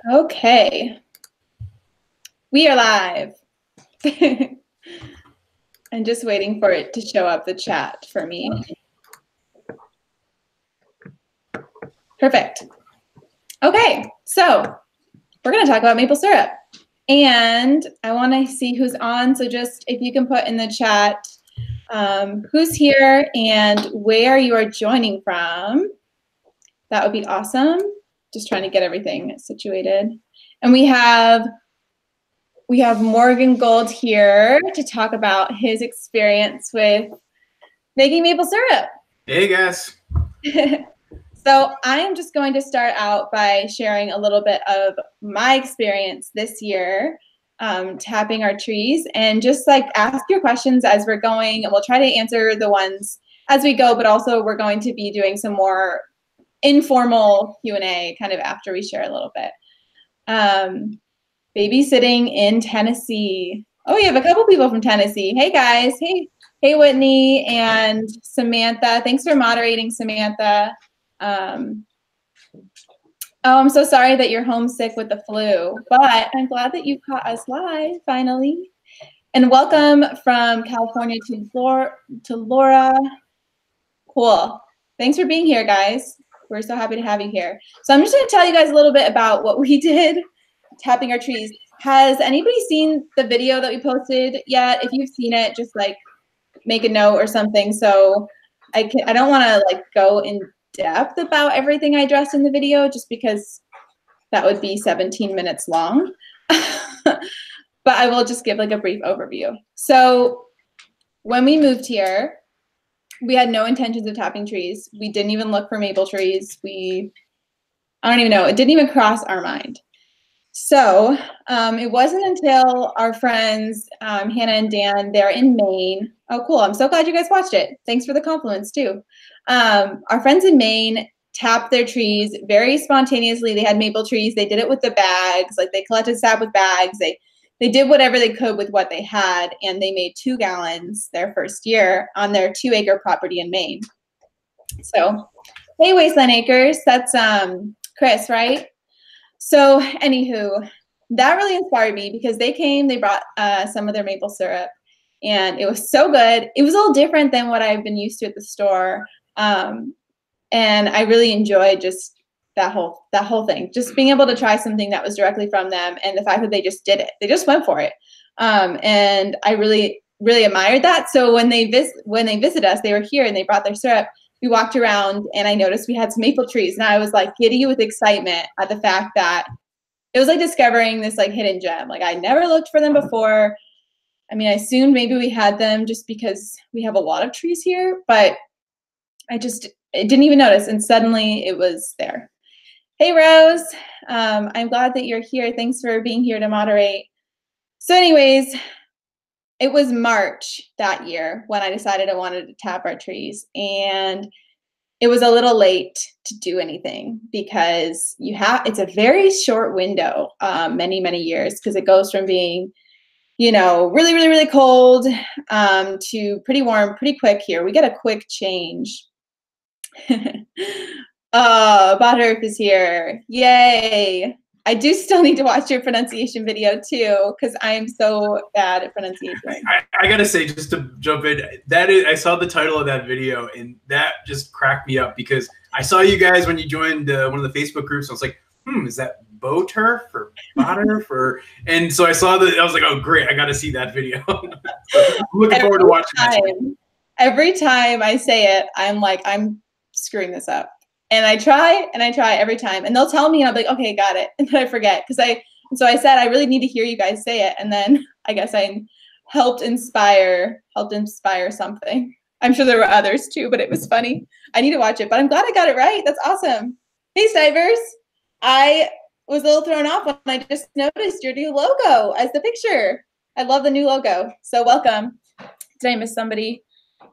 Okay. We are live. I'm just waiting for it to show up the chat for me. Perfect. Okay, so we're going to talk about maple syrup. And I want to see who's on. So just if you can put in the chat who's here and where you are joining from, that would be awesome. Just trying to get everything situated. And we have Morgan Gold here to talk about his experience with making maple syrup. Hey guys. So I am just going to start out by sharing a little bit of my experience this year tapping our trees, and just like ask your questions as we're going, and we'll try to answer the ones as we go, but also we're going to be doing some more informal Q&A kind of after we share a little bit. Babysitting in Tennessee. Oh, we have a couple people from Tennessee. Hey guys. Hey Whitney and Samantha. Thanks for moderating, Samantha. Oh, I'm so sorry that you're homesick with the flu, but I'm glad that you caught us live finally. And welcome from California to Laura. Cool. Thanks for being here, guys. We're so happy to have you here. So I'm just going to tell you guys a little bit about what we did tapping our trees. Has anybody seen the video that we posted yet? If you've seen it, just like make a note or something. So I don't want to like go in depth about everything I addressed in the video, just because that would be 17 minutes long. But I will just give like a brief overview. So when we moved here, we had no intentions of tapping trees. We didn't even look for maple trees. I don't even know, it didn't even cross our mind. So it wasn't until our friends, Hannah and Dan, they're in Maine. Oh, cool. I'm so glad you guys watched it. Thanks for the compliments too. Our friends in Maine tapped their trees very spontaneously. They had maple trees. They did it with the bags. Like they collected sap with bags. They did whatever they could with what they had, and they made 2 gallons their first year on their 2-acre property in Maine. So, hey, Wasteland Acres, that's Chris, right? So, anywho, that really inspired me because they came, they brought some of their maple syrup, and it was so good. It was a little different than what I've been used to at the store, and I really enjoyed just that whole thing, just being able to try something that was directly from them, and the fact that they just did it, they just went for it, and I really admired that. So when they visited us, they were here and they brought their syrup. We walked around and I noticed we had some maple trees, and I was like giddy with excitement at the fact that it was like discovering this like hidden gem. Like I never looked for them before. I mean, I assumed maybe we had them just because we have a lot of trees here, but I didn't even notice, and suddenly it was there. Hey, Rose. I'm glad that you're here. Thanks for being here to moderate. So anyways, it was March that year when I decided I wanted to tap our trees, and it was a little late to do anything because it's a very short window, many years, because it goes from being, you know, really cold to pretty warm pretty quick here. We get a quick change. Oh, Bot Earth is here. Yay. I do still need to watch your pronunciation video too, because I am so bad at pronunciation. I gotta say, just to jump in, I saw the title of that video and that just cracked me up because I saw you guys when you joined one of the Facebook groups. I was like, is that bow turf or bot turf? And so I saw that. I was like, oh great, I gotta see that video. So I'm looking forward to watching that. Every time I say it, I'm like, I'm screwing this up. And I try every time, and they'll tell me, and I'll be like, okay, got it, and then I forget, so I said I really need to hear you guys say it, and then I guess I helped inspire something. I'm sure there were others too, but it was funny. I need to watch it, but I'm glad I got it right. That's awesome. Hey, Stivers, I was a little thrown off when I just noticed your new logo as the picture. I love the new logo. So welcome. Did I miss somebody?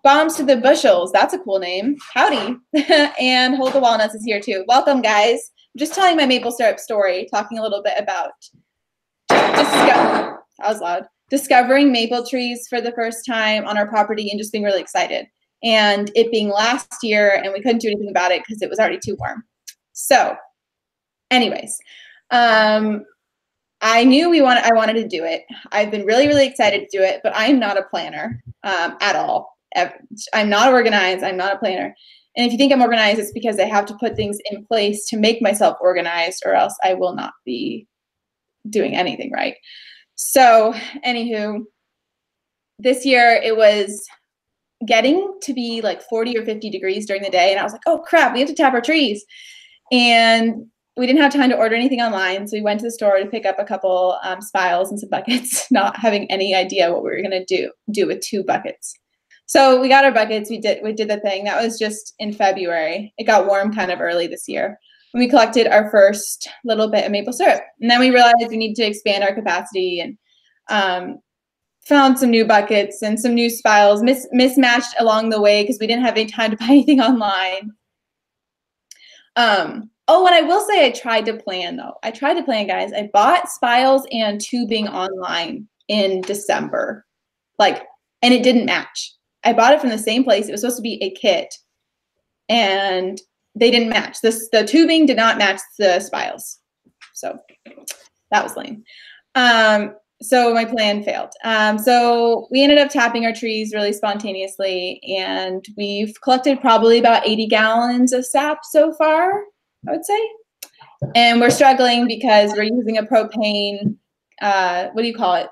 Bombs to the Bushels. That's a cool name. Howdy. And Hold the Walnuts is here too. Welcome, guys. I'm just telling my maple syrup story, talking a little bit about that was loud. Discovering maple trees for the first time on our property and just being really excited. And it being last year and we couldn't do anything about it because it was already too warm. So anyways, I knew I wanted to do it. I've been really, really excited to do it, but I'm not a planner at all. I'm not organized. I'm not a planner. And if you think I'm organized, it's because I have to put things in place to make myself organized, or else I will not be doing anything right. So, anywho, this year it was getting to be like 40 or 50 degrees during the day. And I was like, oh crap, we have to tap our trees. And we didn't have time to order anything online. So we went to the store to pick up a couple spiles and some buckets, not having any idea what we were going to do with 2 buckets. So we got our buckets. We did the thing. That was just in February. It got warm kind of early this year. And we collected our first little bit of maple syrup. And then we realized we needed to expand our capacity, and found some new buckets and some new spiles, mismatched along the way because we didn't have any time to buy anything online. Oh, and I will say I tried to plan, though. I tried to plan, guys. I bought spiles and tubing online in December, and it didn't match. I bought it from the same place. It was supposed to be a kit, and they didn't match. The tubing did not match the spiles, so that was lame. So my plan failed. So we ended up tapping our trees really spontaneously, and we've collected probably about 80 gallons of sap so far, I would say. And we're struggling because we're using a propane, what do you call it?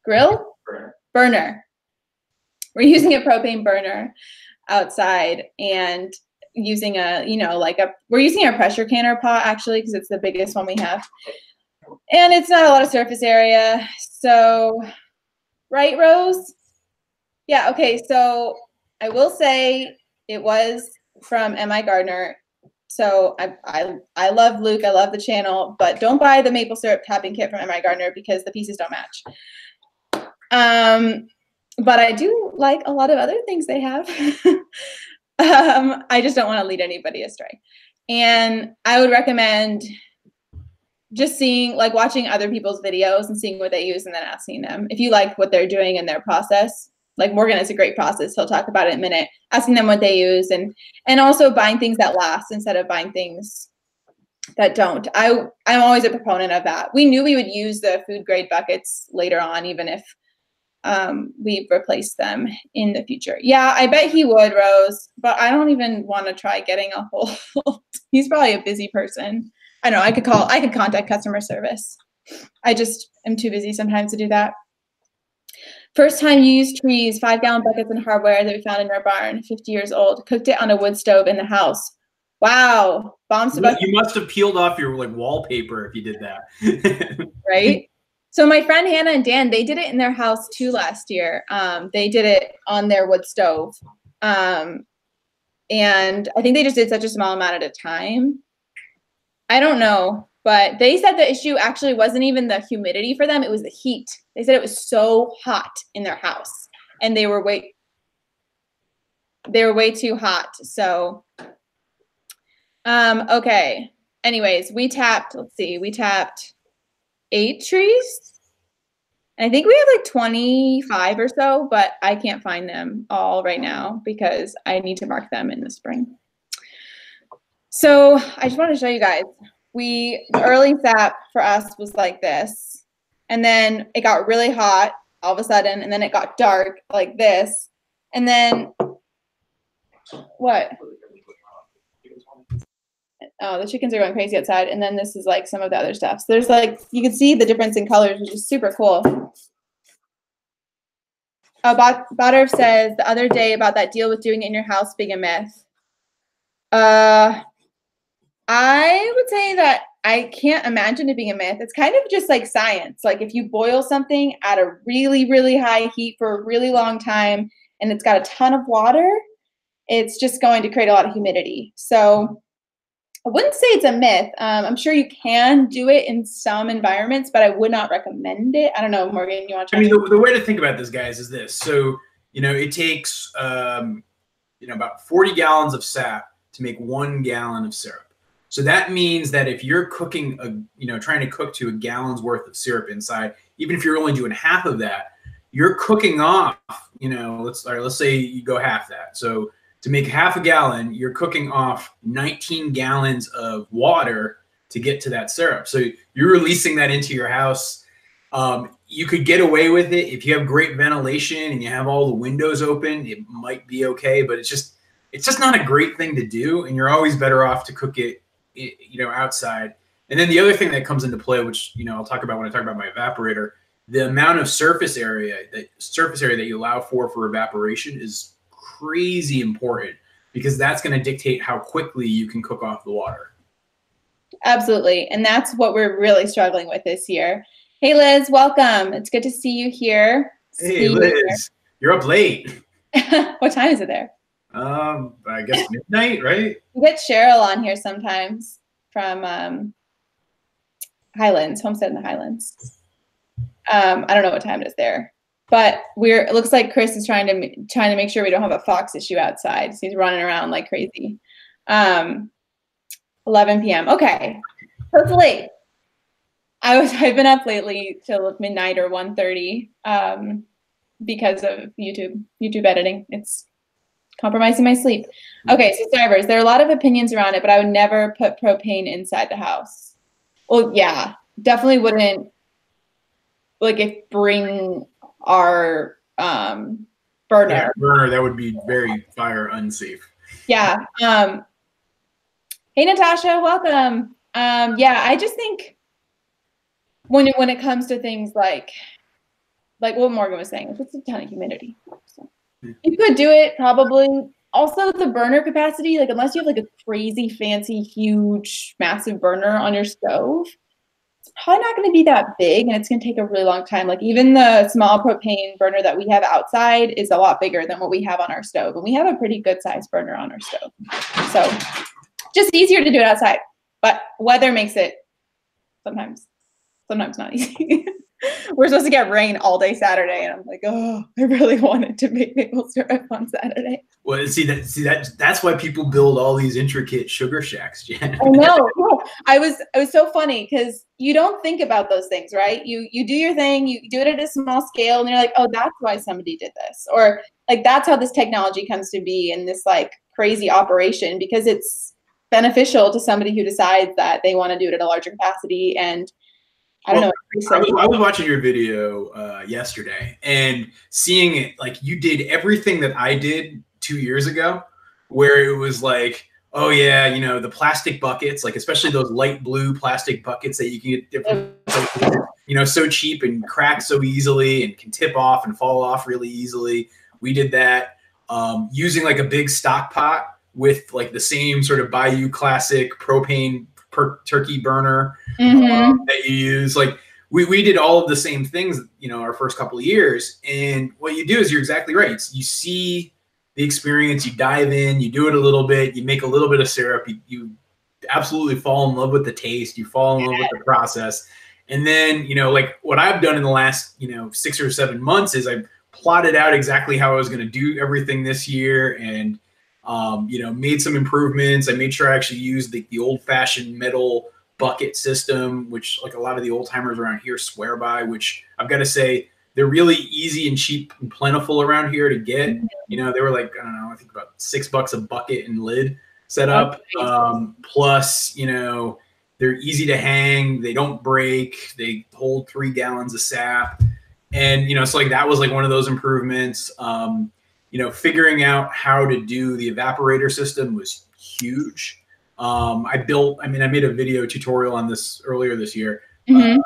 Grill? Burner. We're using a propane burner outside and using we're using our pressure canner pot actually because it's the biggest one we have. And it's not a lot of surface area. So, right, Rose? Yeah, okay. So I will say it was from MI Gardener. So I love Luke. I love the channel, but don't buy the maple syrup tapping kit from MI Gardener because the pieces don't match. But I do like a lot of other things they have. I just don't want to lead anybody astray. And I would recommend just watching other people's videos and seeing what they use and then asking them. If you like what they're doing in their process, like Morgan has a great process. He'll talk about it in a minute, asking them what they use and also buying things that last instead of buying things that don't. I'm always a proponent of that. We knew we would use the food grade buckets later on, even if we replace them in the future. Yeah, I bet he would, Rose, but I don't even want to try getting a hold. He's probably a busy person. I don't know. I could contact customer service. I just am too busy sometimes to do that. First time used trees, 5-gallon buckets and hardware that we found in our barn, 50 years old. Cooked it on a wood stove in the house. Wow. Bombs to buckets. You must have peeled off your wallpaper if you did that. Right? So my friend Hannah and Dan, they did it in their house too last year. They did it on their wood stove. And I think they just did such a small amount at a time. I don't know, but they said the issue actually wasn't even the humidity for them. It was the heat. They said it was so hot in their house and they were way too hot. So, okay. Anyways, we tapped 8 trees. And I think we have 25 or so, but I can't find them all right now because I need to mark them in the spring. So I just want to show you guys. The early sap for us was like this. And then it got really hot all of a sudden. And then it got dark like this. And then what? Oh, the chickens are going crazy outside. And then this is some of the other stuff. So there's you can see the difference in colors, which is super cool. Botter says the other day about that deal with doing it in your house being a myth. I would say that I can't imagine it being a myth. It's kind of just like science. If you boil something at a really, really high heat for a really long time and it's got a ton of water, it's just going to create a lot of humidity. So I wouldn't say it's a myth. I'm sure you can do it in some environments, but I would not recommend it. I don't know, Morgan, you want to try? I mean, the way to think about this, guys, is this. So, it takes, about 40 gallons of sap to make 1 gallon of syrup. So that means that if you're cooking, trying to cook to a gallon's worth of syrup inside, even if you're only doing half of that, you're cooking off, let's say you go half that. So to make half a gallon, you're cooking off 19 gallons of water to get to that syrup. So you're releasing that into your house. You could get away with it if you have great ventilation and you have all the windows open. It might be okay, but it's just not a great thing to do. And you're always better off to cook it, outside. And then the other thing that comes into play, which, I'll talk about when I talk about my evaporator, the amount of surface area that you allow for evaporation is crazy important, because that's going to dictate how quickly you can cook off the water. Absolutely. And that's what we're really struggling with this year. Hey, Liz, welcome. It's good to see you here. Hey, Liz, you're up late. What time is it there? I guess midnight, right? We get Cheryl on here sometimes from Highlands, Homestead in the Highlands. I don't know what time it is there, but it looks like Chris is trying to make sure we don't have a fox issue outside. So he's running around like crazy. 11 p.m. Okay, so it's late. I've been up lately till midnight or 1:30 because of YouTube editing. It's compromising my sleep. Okay, so starters, there are a lot of opinions around it, but I would never put propane inside the house. Well, yeah, definitely wouldn't. Like bring our burner. Yeah, burner, that would be very fire unsafe. Yeah. Hey, Natasha, welcome. Yeah, I just think when it comes to things like what Morgan was saying, it's a ton of humidity. So you could do it probably. Also, the burner capacity, like unless you have like a crazy fancy, huge, massive burner on your stove, it's probably not going to be that big, and it's going to take a really long time. Like even the small propane burner that we have outside is a lot bigger than what we have on our stove, and we have a pretty good sized burner on our stove. So just easier to do it outside, but weather makes it sometimes not easy. We're supposed to get rain all day Saturday, and I'm like, oh, I really wanted to make maple syrup on Saturday. Well, that's why people build all these intricate sugar shacks, Jen. I know. It was so funny because you don't think about those things, right? You do your thing, you do it at a small scale, and you're like, oh, that's why somebody did this, or like that's how this technology comes to be in this like crazy operation, because it's beneficial to somebody who decides that they want to do it at a larger capacity. And I don't know. I was watching your video yesterday and seeing it, like you did everything that I did 2 years ago, where it was like, oh yeah, the plastic buckets, like especially those light blue plastic buckets that you can get different places, so cheap and crack so easily and can tip off and fall off really easily. We did that using like a big stock pot with like the same sort of Bayou Classic propane turkey burner that you use. Like we did all of the same things, our first couple of years. And what you do is you're exactly right. You see the experience, you dive in, you do it a little bit, you make a little bit of syrup, you absolutely fall in love with the taste, you fall in love with the process. And then, like what I've done in the last, 6 or 7 months is I plotted out exactly how I was going to do everything this year, and made some improvements. I made sure I actually used the old-fashioned metal bucket system, which like a lot of the old timers around here swear by, which I've got to say, they're really easy and cheap and plentiful around here to get. They were like, I don't know, I think about $6 a bucket and lid set up. Plus, they're easy to hang. They don't break. They hold 3 gallons of sap. And, so like that was like one of those improvements. Figuring out how to do the evaporator system was huge. I made a video tutorial on this earlier this year,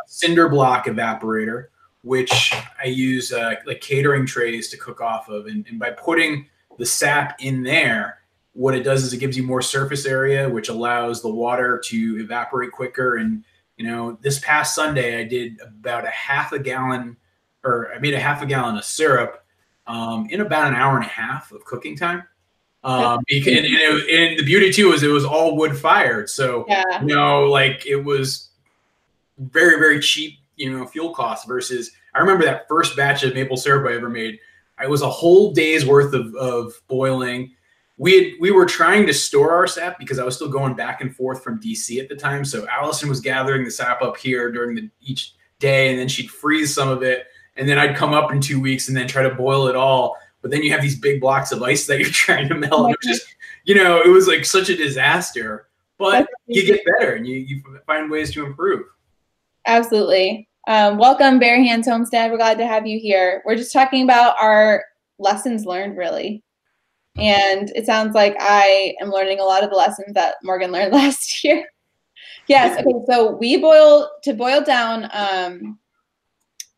cinder block evaporator, which I use like catering trays to cook off of. And by putting the sap in there, what it does is it gives you more surface area, which allows the water to evaporate quicker. And, this past Sunday, I did about I made a half a gallon of syrup in about an hour and a half of cooking time. And the beauty too is it was all wood fired. So, like it was very, very cheap, fuel costs versus I remember that first batch of maple syrup I ever made. It was a whole day's worth of boiling. We were trying to store our sap because I was still going back and forth from DC at the time. So Allison was gathering the sap up here during each day, and then she'd freeze some of it. And then I'd come up in 2 weeks and then try to boil it all. But then you have these big blocks of ice that you're trying to melt. It was just, it was like such a disaster. but you get better and you find ways to improve. Absolutely. Welcome, Bare Hands Homestead. We're glad to have you here. We're just talking about our lessons learned, really. And it sounds like I am learning a lot of the lessons that Morgan learned last year. Yes. Okay. So we boil down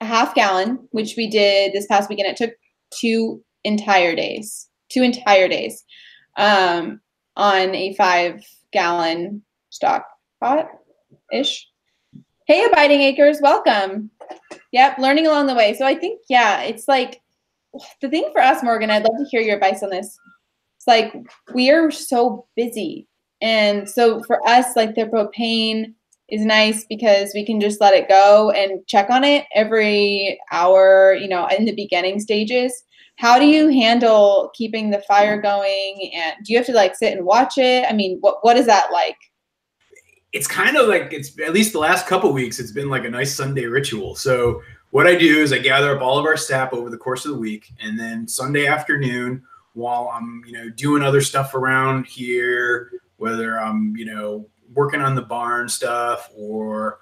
a half gallon, which we did this past weekend. It took 2 entire days on a 5-gallon stock pot-ish. Hey, Abiding Acres, welcome. Yep, learning along the way. So I think, yeah, it's like the thing for us, Morgan, I'd love to hear your advice on this. It's like we are so busy. And so for us, like the propane is nice because we can just let it go and check on it every hour, you know, in the beginning stages. How do you handle keeping the fire going? And do you have to like sit and watch it? I mean, what is that like? It's kind of like, it's at least the last couple of weeks, it's been like a nice Sunday ritual. So what I do is I gather up all of our sap over the course of the week, and then Sunday afternoon, while I'm, you know, doing other stuff around here, whether I'm, you know, working on the barn stuff or,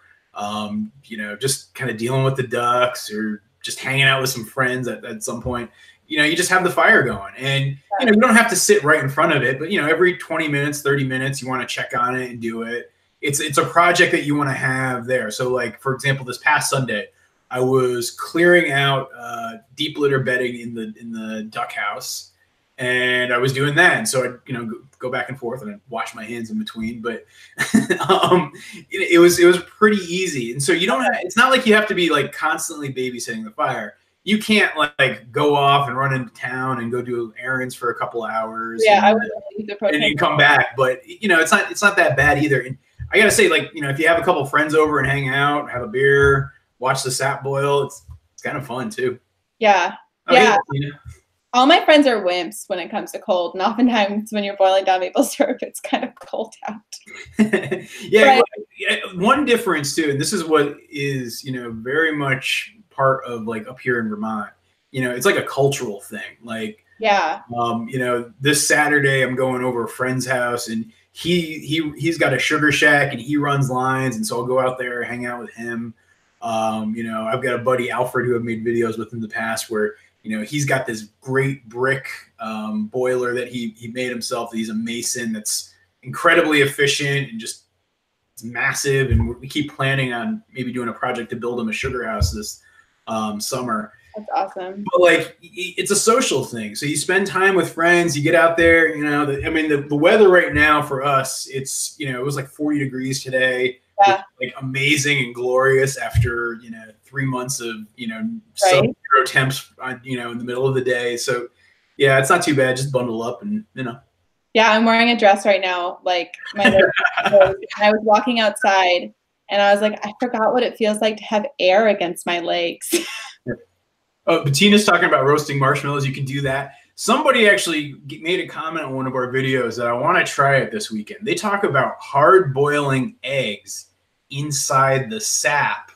you know, just kind of dealing with the ducks or just hanging out with some friends at some point, you know, you just have the fire going, and, you know, you don't have to sit right in front of it, but, you know, every 20 minutes, 30 minutes, you want to check on it and do it. It's a project that you want to have there. So like, for example, this past Sunday, I was clearing out deep litter bedding in the duck house, and I was doing that. And so I, you know, go back and forth and I'd wash my hands in between, but it was pretty easy. And so you don't have, it's not like you have to be like constantly babysitting the fire. You can't like go off and run into town and go do errands for a couple of hours. Yeah, and, I would leave the propane and then come back. But you know, it's not that bad either. And I gotta say, like, you know, if you have a couple friends over and hang out, have a beer, watch the sap boil, it's kind of fun too. Yeah. Yeah. All my friends are wimps when it comes to cold, and oftentimes when you're boiling down maple syrup, it's kind of cold out. Yeah, right. One difference too, and this is what is, you know, very much part of like up here in Vermont. You know, it's like a cultural thing. Like, yeah, you know, this Saturday I'm going over a friend's house, and he's got a sugar shack and he runs lines, and so I'll go out there, hang out with him. You know, I've got a buddy Alfred who I've made videos with in the past where, you know, he's got this great brick boiler that he made himself. He's a mason that's incredibly efficient and just it's massive. And we keep planning on maybe doing a project to build him a sugar house this summer. That's awesome. But like, it's a social thing. So you spend time with friends, you get out there, you know, I mean, the weather right now for us, it's, you know, it was like 40 degrees today. Yeah. Like amazing and glorious after, you know, 3 months of, you know, right. sub-zero temps, you know, in the middle of the day. So yeah, it's not too bad. Just bundle up and, you know. Yeah, I'm wearing a dress right now. Like my I was walking outside and I was like, I forgot what it feels like to have air against my legs. Bettina's talking about roasting marshmallows. You can do that. Somebody actually made a comment on one of our videos that I want to try it this weekend. They talk about hard boiling eggs inside the sap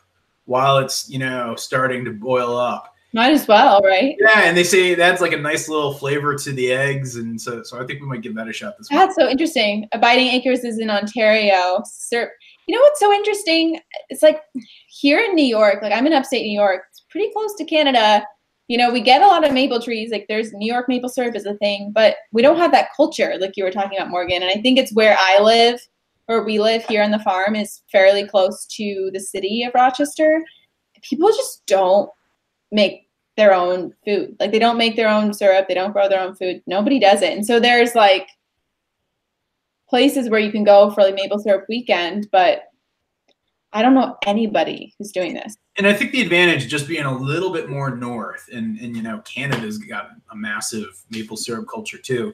while it's, you know, starting to boil up. Might as well, right? Yeah, and they say that's like a nice little flavor to the eggs, and so I think we might give that a shot this week. That's so interesting. Abiding Acres is in Ontario. You know what's so interesting? It's like here in New York, like I'm in upstate New York, it's pretty close to Canada. You know, we get a lot of maple trees. Like there's New York maple syrup is a thing, but we don't have that culture like you were talking about, Morgan. And I think it's where I live, where we live here on the farm is fairly close to the city of Rochester. People just don't make their own food. Like they don't make their own syrup. They don't grow their own food. Nobody does it. And so there's like places where you can go for like maple syrup weekend, but I don't know anybody who's doing this. And I think the advantage of just being a little bit more north, and you know, Canada's got a massive maple syrup culture too.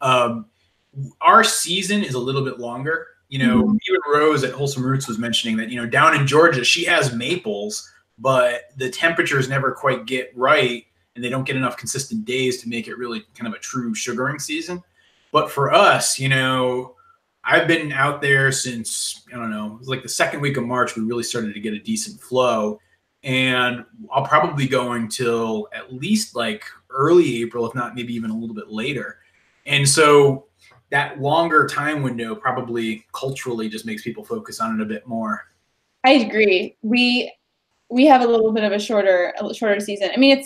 Our season is a little bit longer. You know, even Rose at Wholesome Roots was mentioning that, you know, down in Georgia, she has maples, but the temperatures never quite get right, and they don't get enough consistent days to make it really kind of a true sugaring season. But for us, you know, I've been out there since, I don't know, it was like the second week of March, we really started to get a decent flow. And I'll probably go until at least like early April, if not maybe even a little bit later. And so that longer time window probably culturally just makes people focus on it a bit more. I agree. We have a little bit of a shorter season. I mean,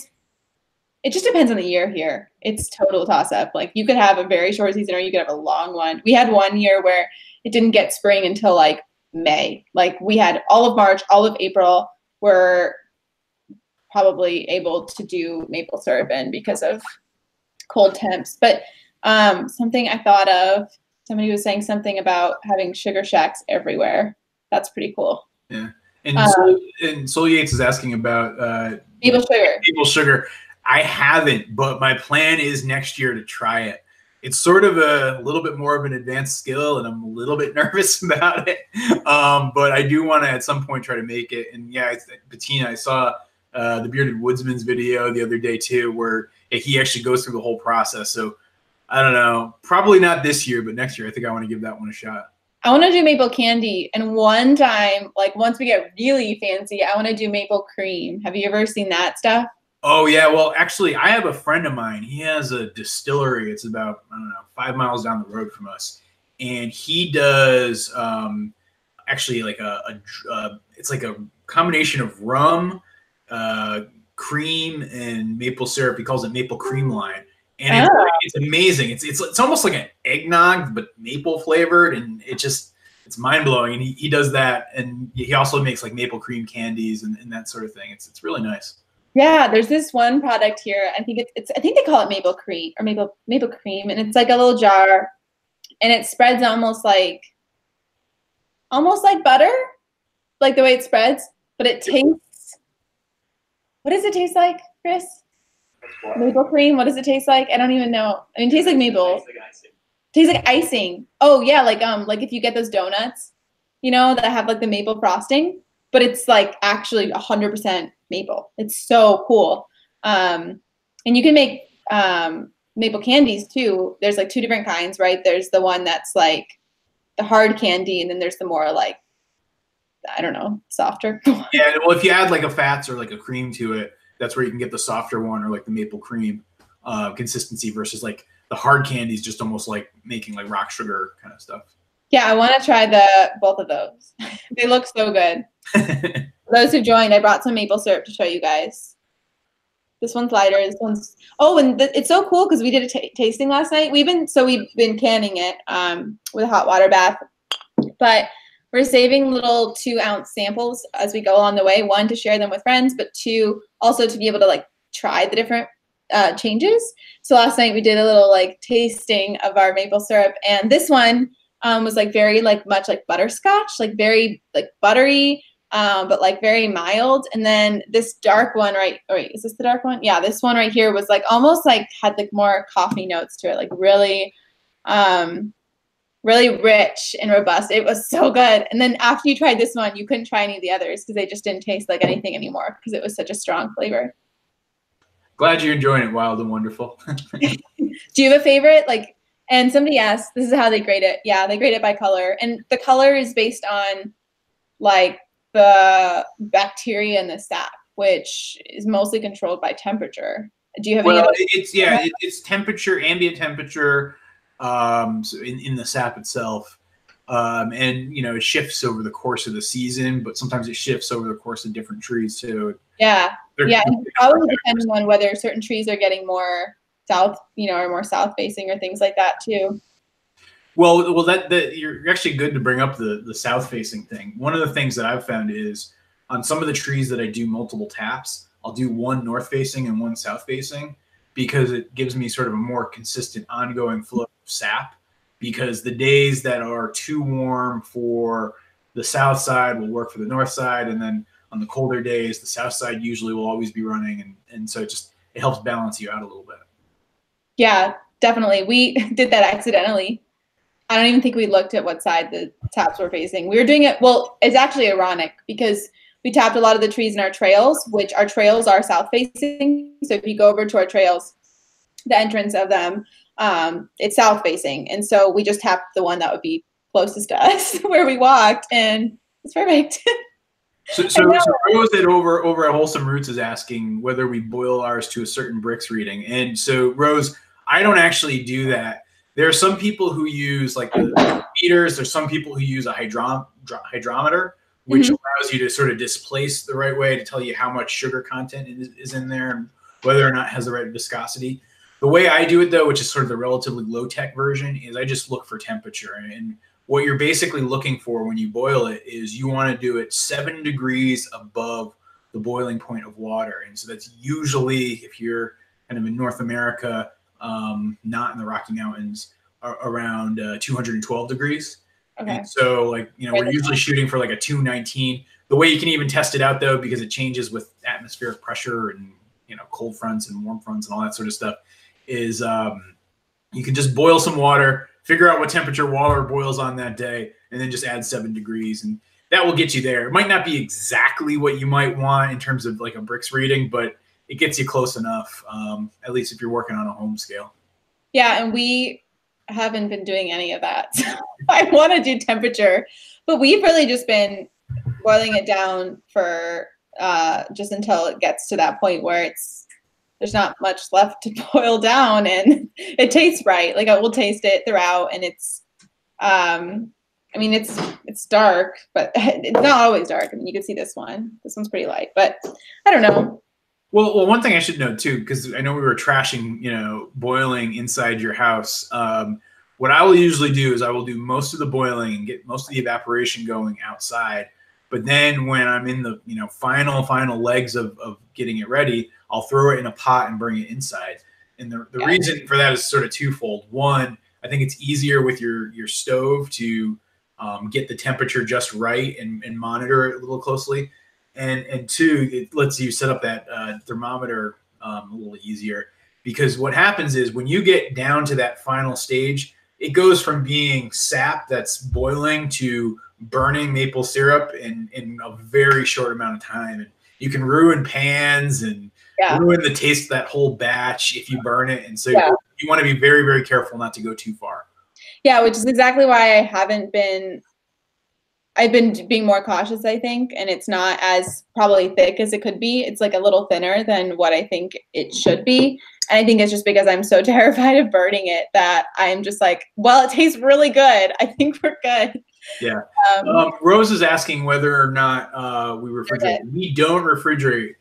it just depends on the year here. It's total toss up. Like you could have a very short season or you could have a long one. We had one year where it didn't get spring until like May. Like we had all of March, all of April were probably able to do maple syrup in because of cold temps. But something I thought of, somebody was saying something about having sugar shacks everywhere. That's pretty cool. Yeah. And Soul Yates is asking about maple sugar. Maple sugar. I haven't, but my plan is next year to try it. It's sort of a little bit more of an advanced skill, and I'm a little bit nervous about it. But I do want to at some point try to make it. And yeah, Bettina, I saw the Bearded Woodsman's video the other day too, where he actually goes through the whole process. So I don't know, probably not this year, but next year I think I want to give that one a shot. I want to do maple candy, and one time, like once we get really fancy, I want to do maple cream. Have you ever seen that stuff? Oh yeah, well actually I have a friend of mine. He has a distillery. It's about, I don't know, 5 miles down the road from us. And he does actually like it's like a combination of rum, cream, and maple syrup. He calls it maple cream line. And it's amazing. It's almost like an eggnog, but maple flavored, and it's mind blowing. And he does that, and he also makes like maple cream candies and that sort of thing. It's really nice. Yeah, there's this one product here. I think I think they call it maple cream or maple cream, and it's like a little jar, and it spreads almost like butter, like the way it spreads, but it tastes. What does it taste like, Chris? Maple cream. What does it taste like? I don't even know. I mean, it tastes like maple. Tastes like icing. Oh yeah, like if you get those donuts, you know, that have like the maple frosting, but it's like actually 100% maple. It's so cool. And you can make maple candies too. There's like 2 different kinds, right? There's the one that's like the hard candy, and then there's the more like, I don't know, softer. Yeah, well, if you add like a fats or like a cream to it, that's where you can get the softer one, or like the maple cream consistency, versus like the hard candies, just almost like making like rock sugar kind of stuff. Yeah, I want to try both of those. They look so good. For those who joined, I brought some maple syrup to show you guys. This one's lighter. This one's it's so cool because we did a tasting last night. We've been canning it with a hot water bath, but we're saving little 2-ounce samples as we go along the way. 1, to share them with friends, but 2, also to be able to like try the different changes. So last night we did a little like tasting of our maple syrup, and this one was like very like much like butterscotch, like very like buttery, but like very mild. And then this dark one, right? Oh, wait, is this the dark one? Yeah, this one right here was like almost like had like more coffee notes to it, like really, really rich and robust. It was so good. And then after you tried this one, you couldn't try any of the others because they just didn't taste like anything anymore because it was such a strong flavor. Glad you're enjoying it. Wild and wonderful. Do you have a favorite? Like, and somebody asked, this is how they grade it. Yeah, they grade it by color. And the color is based on like the bacteria in the sap, which is mostly controlled by temperature. Do you have any other? It's temperature, ambient temperature, so in the sap itself. And you know, it shifts over the course of the season, but sometimes it shifts over the course of different trees too. Yeah. And probably depending on whether certain trees are getting more south, you know, or more south facing or things like that too. Well, that you're actually good to bring up the south facing thing. One of the things that I've found is on some of the trees that I do multiple taps, I'll do 1 north facing and 1 south facing, because it gives me sort of a more consistent ongoing flow of sap. Because the days that are too warm for the south side will work for the north side, and then on the colder days, the south side usually will always be running, and so it helps balance you out a little bit. Yeah, definitely. We did that accidentally. I don't even think we looked at what side the taps were facing. We were doing it, well, it's actually ironic because we tapped a lot of the trees in our trails, which our trails are south facing. So if you go over to our trails, the entrance of them, it's south facing. And so we just tapped the one that would be closest to us where we walked, and it's perfect. So Rose at over at Wholesome Roots is asking whether we boil ours to a certain Brix reading. And so Rose, I don't actually do that. There are some people who use like the meters. There's some people who use a hydrometer, which allows you to sort of displace the right way to tell you how much sugar content is in there and whether or not it has the right viscosity. The way I do it, though, which is sort of the relatively low-tech version, is I just look for temperature. And what you're basically looking for when you boil it is you want to do it 7 degrees above the boiling point of water. And so that's usually, if you're kind of in North America, not in the Rocky Mountains, around 212 degrees. Okay. And so, like, you know, we're usually shooting for like a 219. The way you can even test it out, though, because it changes with atmospheric pressure and, you know, cold fronts and warm fronts and all that sort of stuff, is you can just boil some water, figure out what temperature water boils on that day, and then just add 7 degrees. And that will get you there. It might not be exactly what you might want in terms of like a Brix reading, but it gets you close enough, at least if you're working on a home scale. Yeah, and we haven't been doing any of that. So I want to do temperature, but we've really just been boiling it down for just until it gets to that point where there's not much left to boil down and it tastes right. Like, I will taste it throughout, and it's I mean, it's dark, but it's not always dark. I mean, you can see this one. This one's pretty light, but I don't know. Well, one thing I should note too, because I know we were trashing, you know, boiling inside your house. What I will usually do is I will do most of the boiling and get most of the evaporation going outside. But then when I'm in the, you know, final legs of getting it ready, I'll throw it in a pot and bring it inside. And the reason for that is sort of twofold. One, I think it's easier with your stove to get the temperature just right and monitor it a little closely. And two, it lets you set up that thermometer a little easier, because what happens is when you get down to that final stage, it goes from being sap that's boiling to burning maple syrup in a very short amount of time. And you can ruin pans and ruin the taste of that whole batch if you burn it. And so you want to be very, very careful not to go too far. Yeah, which is exactly why I've been being more cautious, I think, and it's not as probably thick as it could be. It's like a little thinner than what I think it should be. And I think it's just because I'm so terrified of burning it that I'm just like, well, it tastes really good. I think we're good. Yeah. Rose is asking whether or not we refrigerate. We don't refrigerate.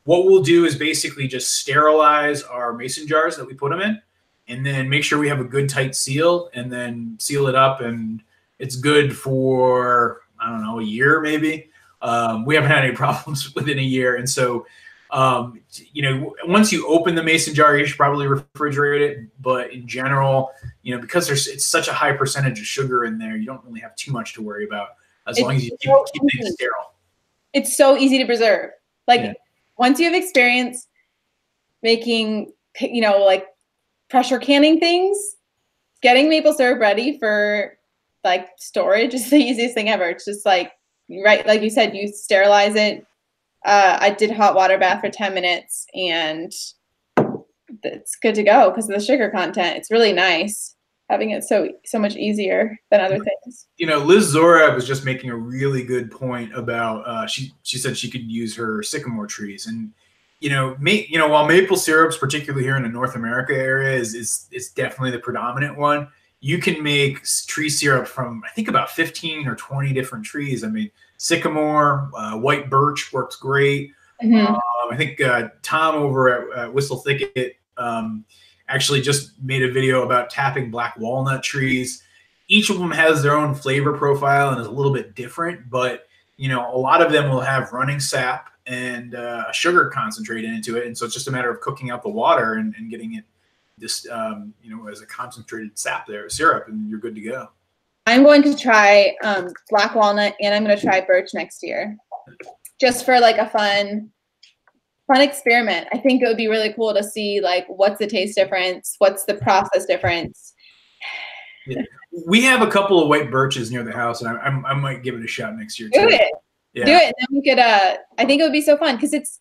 What we'll do is basically just sterilize our mason jars that we put them in, and then make sure we have a good tight seal, and then seal it up, and it's good for, I don't know, a year maybe. We haven't had any problems within a year. And so, you know, once you open the mason jar, you should probably refrigerate it. But in general, you know, because it's such a high percentage of sugar in there, you don't really have too much to worry about as long as you keep things sterile. It's so easy to preserve. Like, once you have experience making, you know, like pressure canning things, getting maple syrup ready for like storage is the easiest thing ever. It's just like, right, like you said, you sterilize it. I did hot water bath for 10 minutes and it's good to go because of the sugar content. It's really nice having it so much easier than other things. You know, Liz Zora was just making a really good point about she said she could use her sycamore trees, and you know, while maple syrups, particularly here in the North America area, is definitely the predominant one. You can make tree syrup from, I think, about 15 or 20 different trees. I mean, sycamore, white birch works great. I think Tom over at Whistle Thicket actually just made a video about tapping black walnut trees. Each of them has their own flavor profile and is a little bit different, but you know, a lot of them will have running sap and a sugar concentrate into it. And so it's just a matter of cooking out the water and getting it just, you know, as a concentrated syrup, and you're good to go. I'm going to try black walnut, and I'm going to try birch next year, just for like a fun experiment. I think it would be really cool to see like what's the taste difference, what's the process difference. Yeah. We have a couple of white birches near the house, and I might give it a shot next year too. Do it. Yeah. Do it. And then we could I think it would be so fun because it's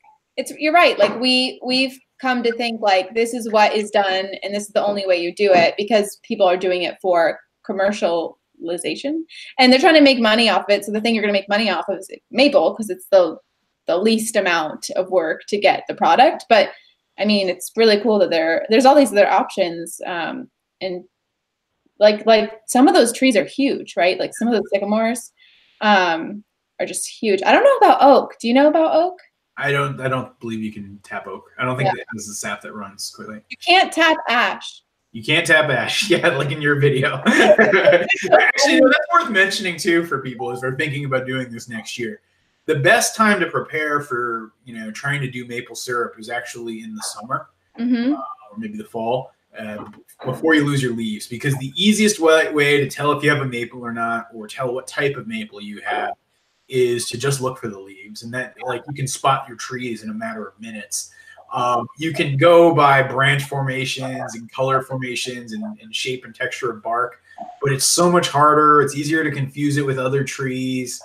you're right. Like we've come to think like this is what is done and this is the only way you do it, because people are doing it for commercialization and they're trying to make money off of it. So the thing you're going to make money off of is maple, because it's the least amount of work to get the product. But I mean, it's really cool that there's all these other options. And like some of those trees are huge, right? Like some of those sycamores are just huge. I don't know about oak. Do you know about oak? I don't believe you can tap oak. I don't think that has the sap that runs quickly. You can't tap ash. You can't tap ash. Yeah, like in your video. Actually, that's worth mentioning too for people as they're thinking about doing this next year. The best time to prepare for, trying to do maple syrup is actually in the summer, or maybe the fall, before you lose your leaves. Because the easiest way to tell if you have a maple or not, or tell what type of maple you have, is to just look for the leaves. And that, like, you can spot your trees in a matter of minutes. You can go by branch formations and color formations and shape and texture of bark, but it's so much harder. It's easier to confuse it with other trees.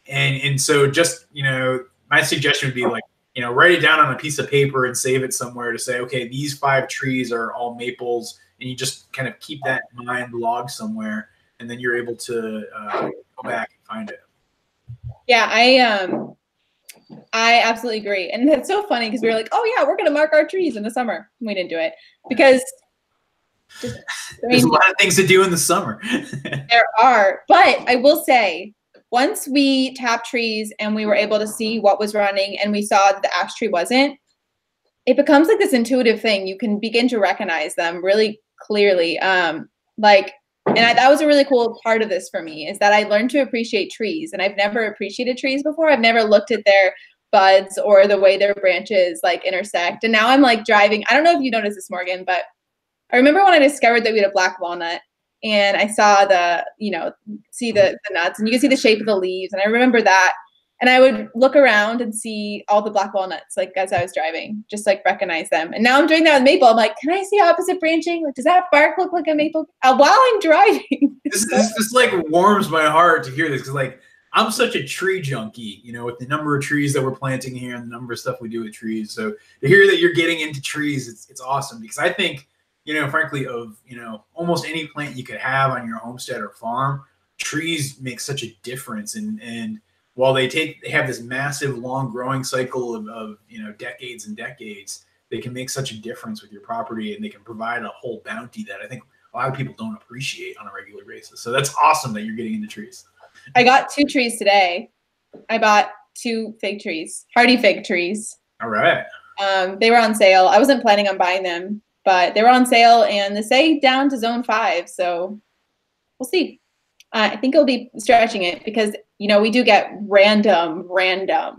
And so just, my suggestion would be like, write it down on a piece of paper and save it somewhere to say, okay, these 5 trees are all maples. And you just kind of keep that in mind, log somewhere, and then you're able to go back and find it. Yeah, I absolutely agree. And it's so funny because we were like, oh yeah, we're going to mark our trees in the summer. We didn't do it because there's a lot of things to do in the summer. There are, but I will say, once we tapped trees and we were able to see what was running and we saw that the ash tree wasn't, it becomes like this intuitive thing. You can begin to recognize them really clearly. That was a really cool part of this for me, is that I learned to appreciate trees, and I've never appreciated trees before. I've never looked at their buds or the way their branches like intersect. And now I'm like driving. I don't know if you noticed this, Morgan, but I remember when I discovered that we had a black walnut, and I saw see the nuts, and you can see the shape of the leaves. And I remember that. And I would look around and see all the black walnuts, like as I was driving, just like recognize them. And now I'm doing that with maple. I'm like, can I see opposite branching? Like, does that bark look like a maple? While I'm driving. This like warms my heart to hear this, because like I'm such a tree junkie, with the number of trees that we're planting here and the number of stuff we do with trees. So to hear that you're getting into trees, it's awesome, because I think, frankly, of almost any plant you could have on your homestead or farm, trees make such a difference. And while they have this massive long growing cycle of decades and decades, they can make such a difference with your property, and they can provide a whole bounty that I think a lot of people don't appreciate on a regular basis. So that's awesome that you're getting into trees. I got 2 trees today. I bought 2 fig trees, hardy fig trees. All right. They were on sale. I wasn't planning on buying them, but they were on sale, and they say down to zone 5. So we'll see. I think it'll be stretching it, because we do get random.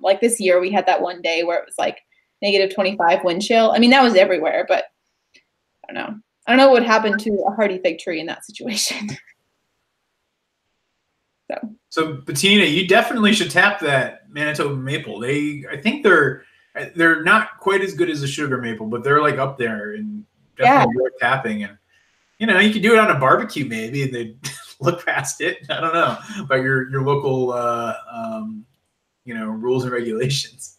Like this year, we had that one day where it was like -25 wind chill. I mean, that was everywhere, but I don't know. I don't know what would happen to a hardy fig tree in that situation. So Bettina, you definitely should tap that Manitoba maple. I think they're not quite as good as a sugar maple, but they're like up there and definitely worth tapping. And you could do it on a barbecue maybe, and they'd look past it. I don't know about your local rules and regulations.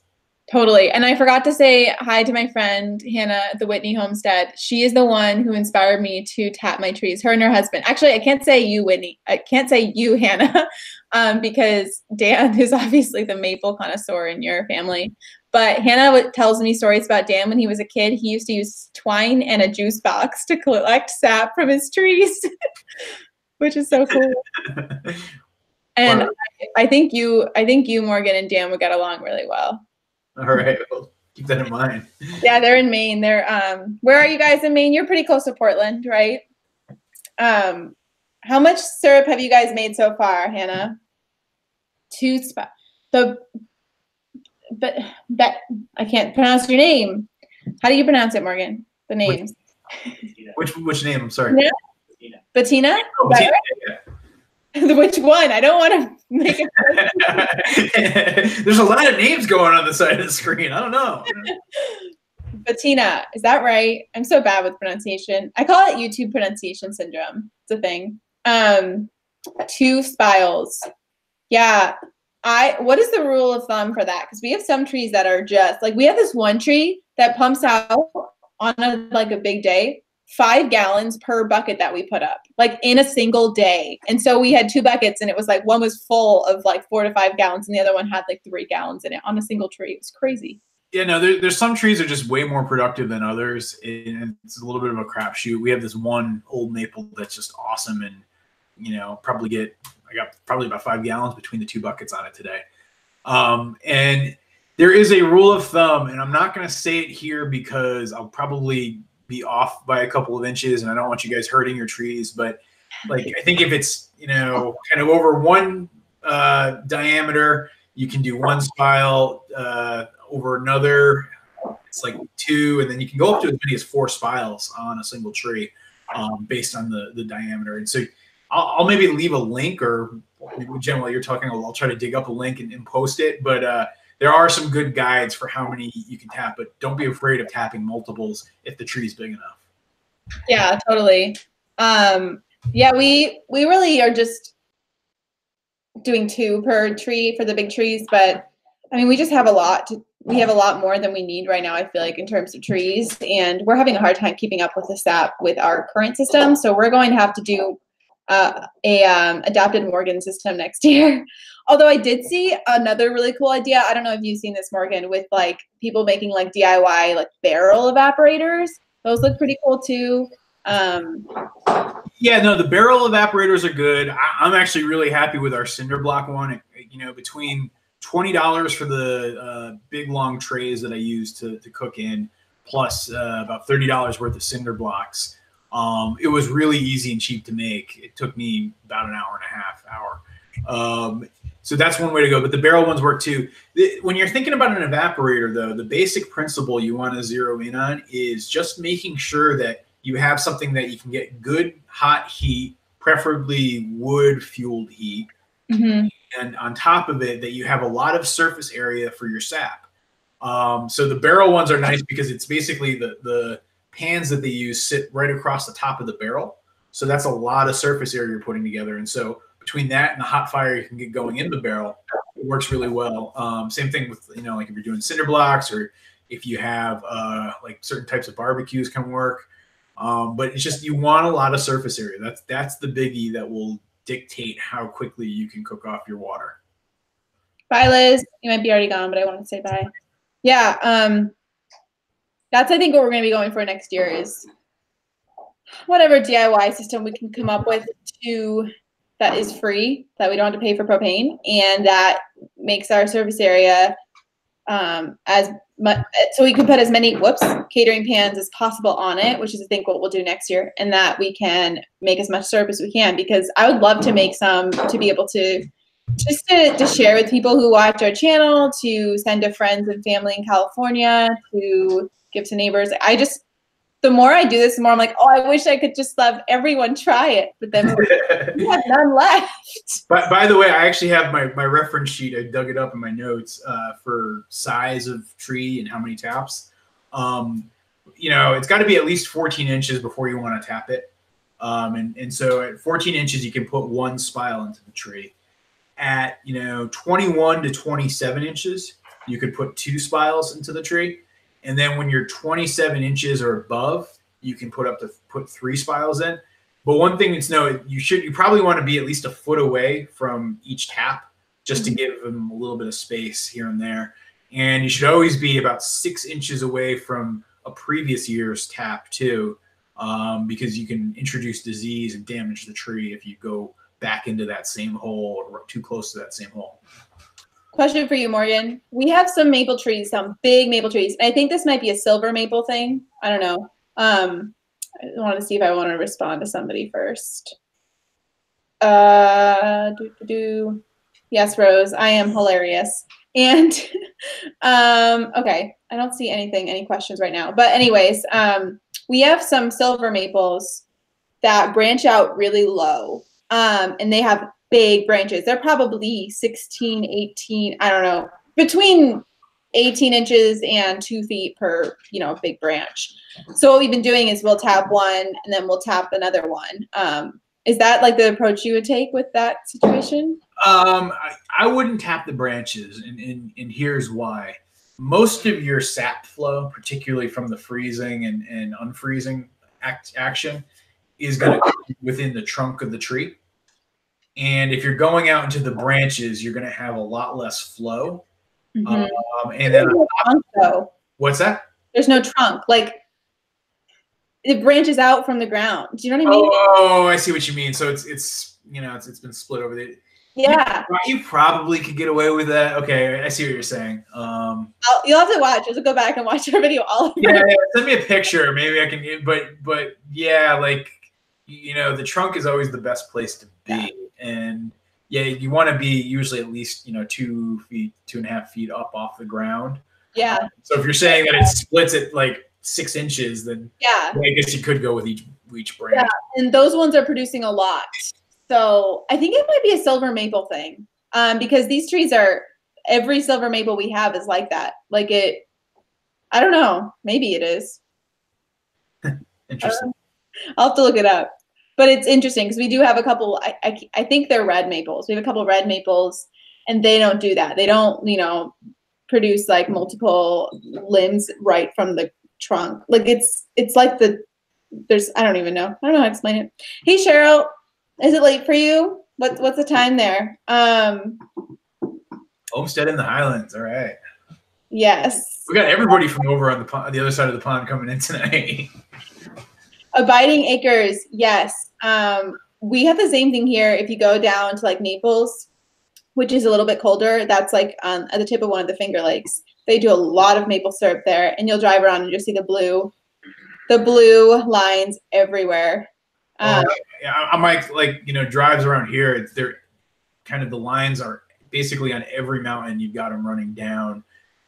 Totally. And I forgot to say hi to my friend Hannah at the Whitney Homestead. She is the one who inspired me to tap my trees, her and her husband. Actually, I can't say you, Whitney. I can't say you, Hannah, because Dan is obviously the maple connoisseur in your family. But Hannah tells me stories about Dan when he was a kid. He used to use twine and a juice box to collect sap from his trees, which is so cool. And wow. I think you, Morgan, and Dan would get along really well. All right, well, keep that in mind. Yeah, they're in Maine. They're where are you guys in Maine? You're pretty close to Portland, right? How much syrup have you guys made so far, Hannah? 2 spots. But I can't pronounce your name. How do you pronounce it, Morgan? The names. Which name? I'm sorry. Bettina? Oh, Bettina. Yeah. Which one? I don't want to make it. There's a lot of names going on the side of the screen. I don't know. Bettina, is that right? I'm so bad with pronunciation. I call it YouTube pronunciation syndrome. It's a thing. 2 spiles. Yeah. What is the rule of thumb for that? Because we have some trees that are just like, we have this one tree that pumps out on a big day, 5 gallons per bucket that we put up, like in a single day. And so we had 2 buckets, and it was like one was full of like 4 to 5 gallons, and the other one had like 3 gallons in it on a single tree. It was crazy. Yeah, no, there's some trees that are just way more productive than others, and it's a little bit of a crapshoot. We have this one old maple that's just awesome, and I got probably about 5 gallons between the 2 buckets on it today. And there is a rule of thumb, and I'm not going to say it here because I'll probably be off by a couple of inches, and I don't want you guys hurting your trees. But like, I think if it's kind of over 1 diameter, you can do 1 spile. Over another, it's like 2, and then you can go up to as many as 4 spiles on a single tree, based on the diameter. And so I'll maybe leave a link, or Jenn, while you're talking, I'll try to dig up a link and post it. But there are some good guides for how many you can tap, but don't be afraid of tapping multiples if the tree's big enough. Yeah, totally. Yeah, we really are just doing 2 per tree for the big trees, but I mean, we just have a lot we have a lot more than we need right now, I feel like, in terms of trees, and we're having a hard time keeping up with the sap with our current system. So we're going to have to do adapted Morgan system next year. Although I did see another really cool idea. I don't know if you've seen this, Morgan, with like people making like DIY like barrel evaporators. Those look pretty cool too. Yeah, no, the barrel evaporators are good. I'm actually really happy with our cinder block one. Between $20 for the big long trays that I use to cook in, plus about $30 worth of cinder blocks. It was really easy and cheap to make. It took me about an hour and a half. So that's one way to go. But the barrel ones work too. When you're thinking about an evaporator, though, the basic principle you want to zero in on is just making sure that you have something that you can get good hot heat, preferably wood-fueled heat. Mm-hmm. And on top of it, that you have a lot of surface area for your sap. So the barrel ones are nice because it's basically the pans that they use sit right across the top of the barrel. So that's a lot of surface area you're putting together. And so between that and the hot fire you can get going in the barrel, it works really well. Same thing with, like if you're doing cinder blocks, or if you have like certain types of barbecues can work. But it's just, you want a lot of surface area. That's the biggie that will dictate how quickly you can cook off your water. Bye, Liz. You might be already gone, but I wanted to say bye. Yeah, that's, I think, what we're going to be going for next year is whatever DIY system we can come up with that is free, that we don't have to pay for propane, and that makes our surface area as much, so we can put as many catering pans as possible on it, which is, I think, what we'll do next year, and that we can make as much syrup as we can, because I would love to make some to be able to just to share with people who watch our channel, to send to friends and family in California, to give to neighbors. The more I do this, the more I'm like, oh, I wish I could just have everyone try it, but then we have none left. By the way, I actually have my reference sheet. I dug it up in my notes for size of tree and how many taps. It's got to be at least 14 inches before you want to tap it. And so at 14 inches, you can put 1 spile into the tree. At 21 to 27 inches, you could put 2 spiles into the tree. And then when you're 27 inches or above, you can put 3 spiles in. But one thing to know, you probably want to be at least a foot away from each tap, just to give them a little bit of space here and there. And you should always be about 6 inches away from a previous year's tap too, because you can introduce disease and damage the tree if you go back into that same hole or too close to that same hole. Question for you, Morgan. We have some maple trees, some big maple trees. And I think this might be a silver maple thing. I don't know. I want to see if I want to respond to somebody first. Yes, Rose, I am hilarious. And okay, I don't see any questions right now. But anyways, we have some silver maples that branch out really low. And they have big branches. They're probably 16, 18, I don't know, between 18 inches and 2 feet per, big branch. So what we've been doing is we'll tap one and then we'll tap another one. Is that like the approach you would take with that situation? I wouldn't tap the branches, and here's why. Most of your sap flow, particularly from the freezing and unfreezing action, is going to come within the trunk of the tree. And if you're going out into the branches, you're going to have a lot less flow. Mm-hmm. And then no trunk, though. What's that? There's no trunk. Like it branches out from the ground. Do you know what I mean? Oh, I see what you mean. So it's been split over there. Yeah. You probably could get away with that. Okay, I see what you're saying. You'll have to watch. You'll go back and watch our video all over. Yeah, send me a picture. Maybe I can. But yeah, like the trunk is always the best place to be, and yeah, you want to be usually at least 2 feet, 2.5 feet up off the ground. Yeah. So if you're saying that it splits at like 6 inches, then yeah, I guess you could go with each branch. Yeah, and those ones are producing a lot. So I think it might be a silver maple thing, because these trees every silver maple we have is like that. Like I don't know, maybe it is. Interesting. I'll have to look it up. But it's interesting because we do have a couple, I think they're red maples. We have a couple red maples and they don't do that. They don't, produce like multiple limbs right from the trunk. Like it's like I don't even know. I don't know how to explain it. Hey, Cheryl, is it late for you? What's the time there? Homestead in the Highlands. All right. Yes. We got everybody from over on the other side of the pond coming in tonight. Abiding Acres. Yes. We have the same thing here. If you go down to like Naples, which is a little bit colder, that's like at the tip of one of the Finger Lakes. They do a lot of maple syrup there, and you'll drive around and you'll see the blue lines everywhere. Yeah, I'm like drives around here. They're kind of, the lines are basically on every mountain. You've got them running down,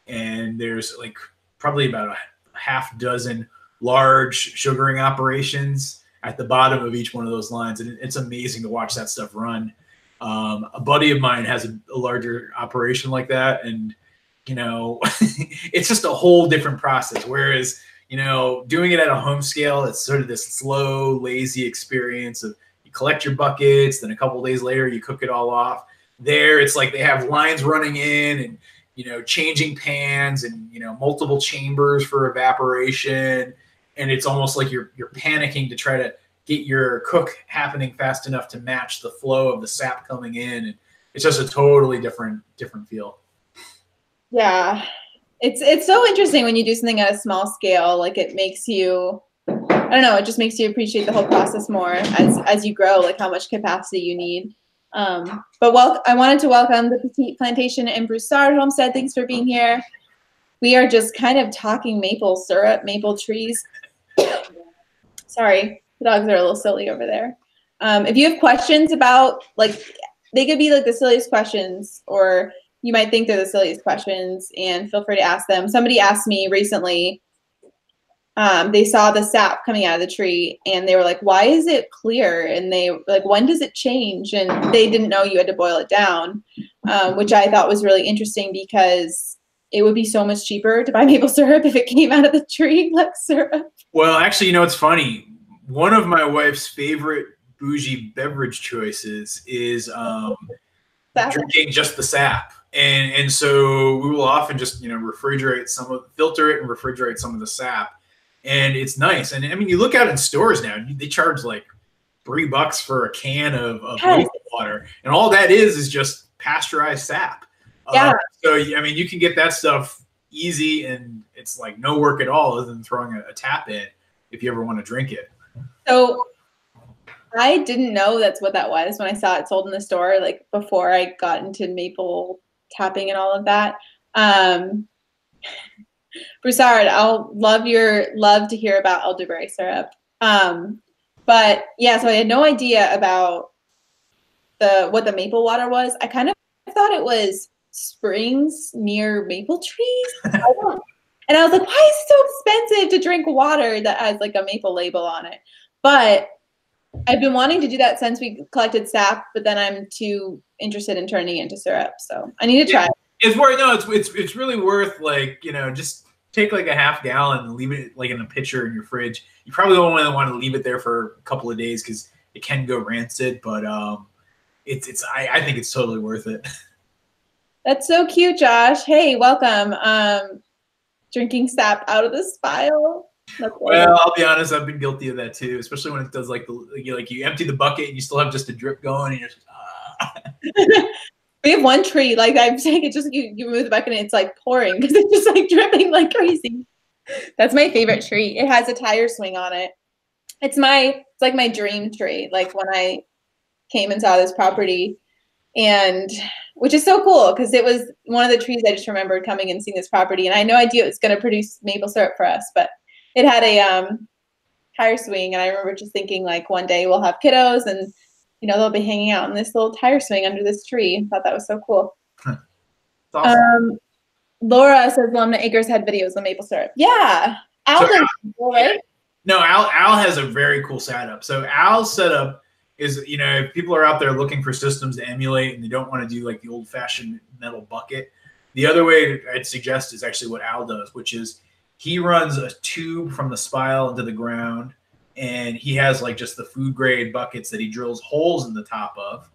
and there's like probably about a half dozen large sugaring operations at the bottom of each one of those lines, and it's amazing to watch that stuff run. A buddy of mine has a larger operation like that, and it's just a whole different process. Whereas doing it at a home scale, it's sort of this slow, lazy experience of you collect your buckets, then a couple of days later you cook it all off. There, it's like they have lines running in and changing pans and multiple chambers for evaporation, and it's almost like you're panicking to try to get your cook happening fast enough to match the flow of the sap coming in, and it's just a totally different feel. Yeah, it's so interesting when you do something at a small scale. Like it makes you, I don't know, it just makes you appreciate the whole process more as you grow, like how much capacity you need. But I wanted to welcome the Petite Plantation and Broussard Homestead. Thanks for being here. We are just kind of talking maple syrup, maple trees. Sorry, the dogs are a little silly over there. If you have questions about, like, they could be like the silliest questions, or you might think they're the silliest questions, and feel free to ask them. Somebody asked me recently, they saw the sap coming out of the tree and they were like, why is it clear? And they were like, when does it change? And they didn't know you had to boil it down, which I thought was really interesting because it would be so much cheaper to buy maple syrup if it came out of the tree like syrup. Well, actually, it's funny. One of my wife's favorite bougie beverage choices is drinking just the sap. And so we will often just, filter it and refrigerate some of the sap. And it's nice. And I mean, you look out in stores now, they charge like $3 for a can of water. And all that is just pasteurized sap. Yeah. So, I mean, you can get that stuff easy, and it's like no work at all other than throwing a tap in if you ever want to drink it. So I didn't know that's what that was when I saw it sold in the store, like before I got into maple tapping and all of that. Broussard, I'll love to hear about elderberry syrup. But yeah, so I had no idea about what the maple water was. I kind of thought it was springs near maple trees. And I was like, why is it so expensive to drink water that has like a maple label on it? But I've been wanting to do that since we collected sap, but then I'm too interested in turning it into syrup. So I need to try it. It's worth, no, it's really worth, like, just take like a half gallon and leave it like in a pitcher in your fridge. You probably don't want to leave it there for a couple of days because it can go rancid, but I think it's totally worth it. That's so cute, Josh. Hey, welcome. Drinking sap out of the spile. Well, I'll be honest, I've been guilty of that too, especially when it does like you empty the bucket and you still have just a drip going and you're just We have one tree, like I'm saying, it just you move the bucket and it's like pouring because it's just like dripping like crazy. That's my favorite tree. It has a tire swing on it. It's like my dream tree. Like when I came and saw this property, and which is so cool because it was one of the trees I just remembered coming and seeing this property, and I had no idea it was going to produce maple syrup for us, but it had a tire swing, and I remember just thinking like one day we'll have kiddos and they'll be hanging out in this little tire swing under this tree. I thought that was so cool. Awesome. Laura says Lumna Acres had videos on maple syrup. Yeah. Al does, right? No, Al has a very cool setup. So Al's setup is, if people are out there looking for systems to emulate and they don't want to do like the old fashioned metal bucket, the other way I'd suggest is actually what Al does, which is he runs a tube from the spile into the ground, and he has like just the food grade buckets that he drills holes in the top of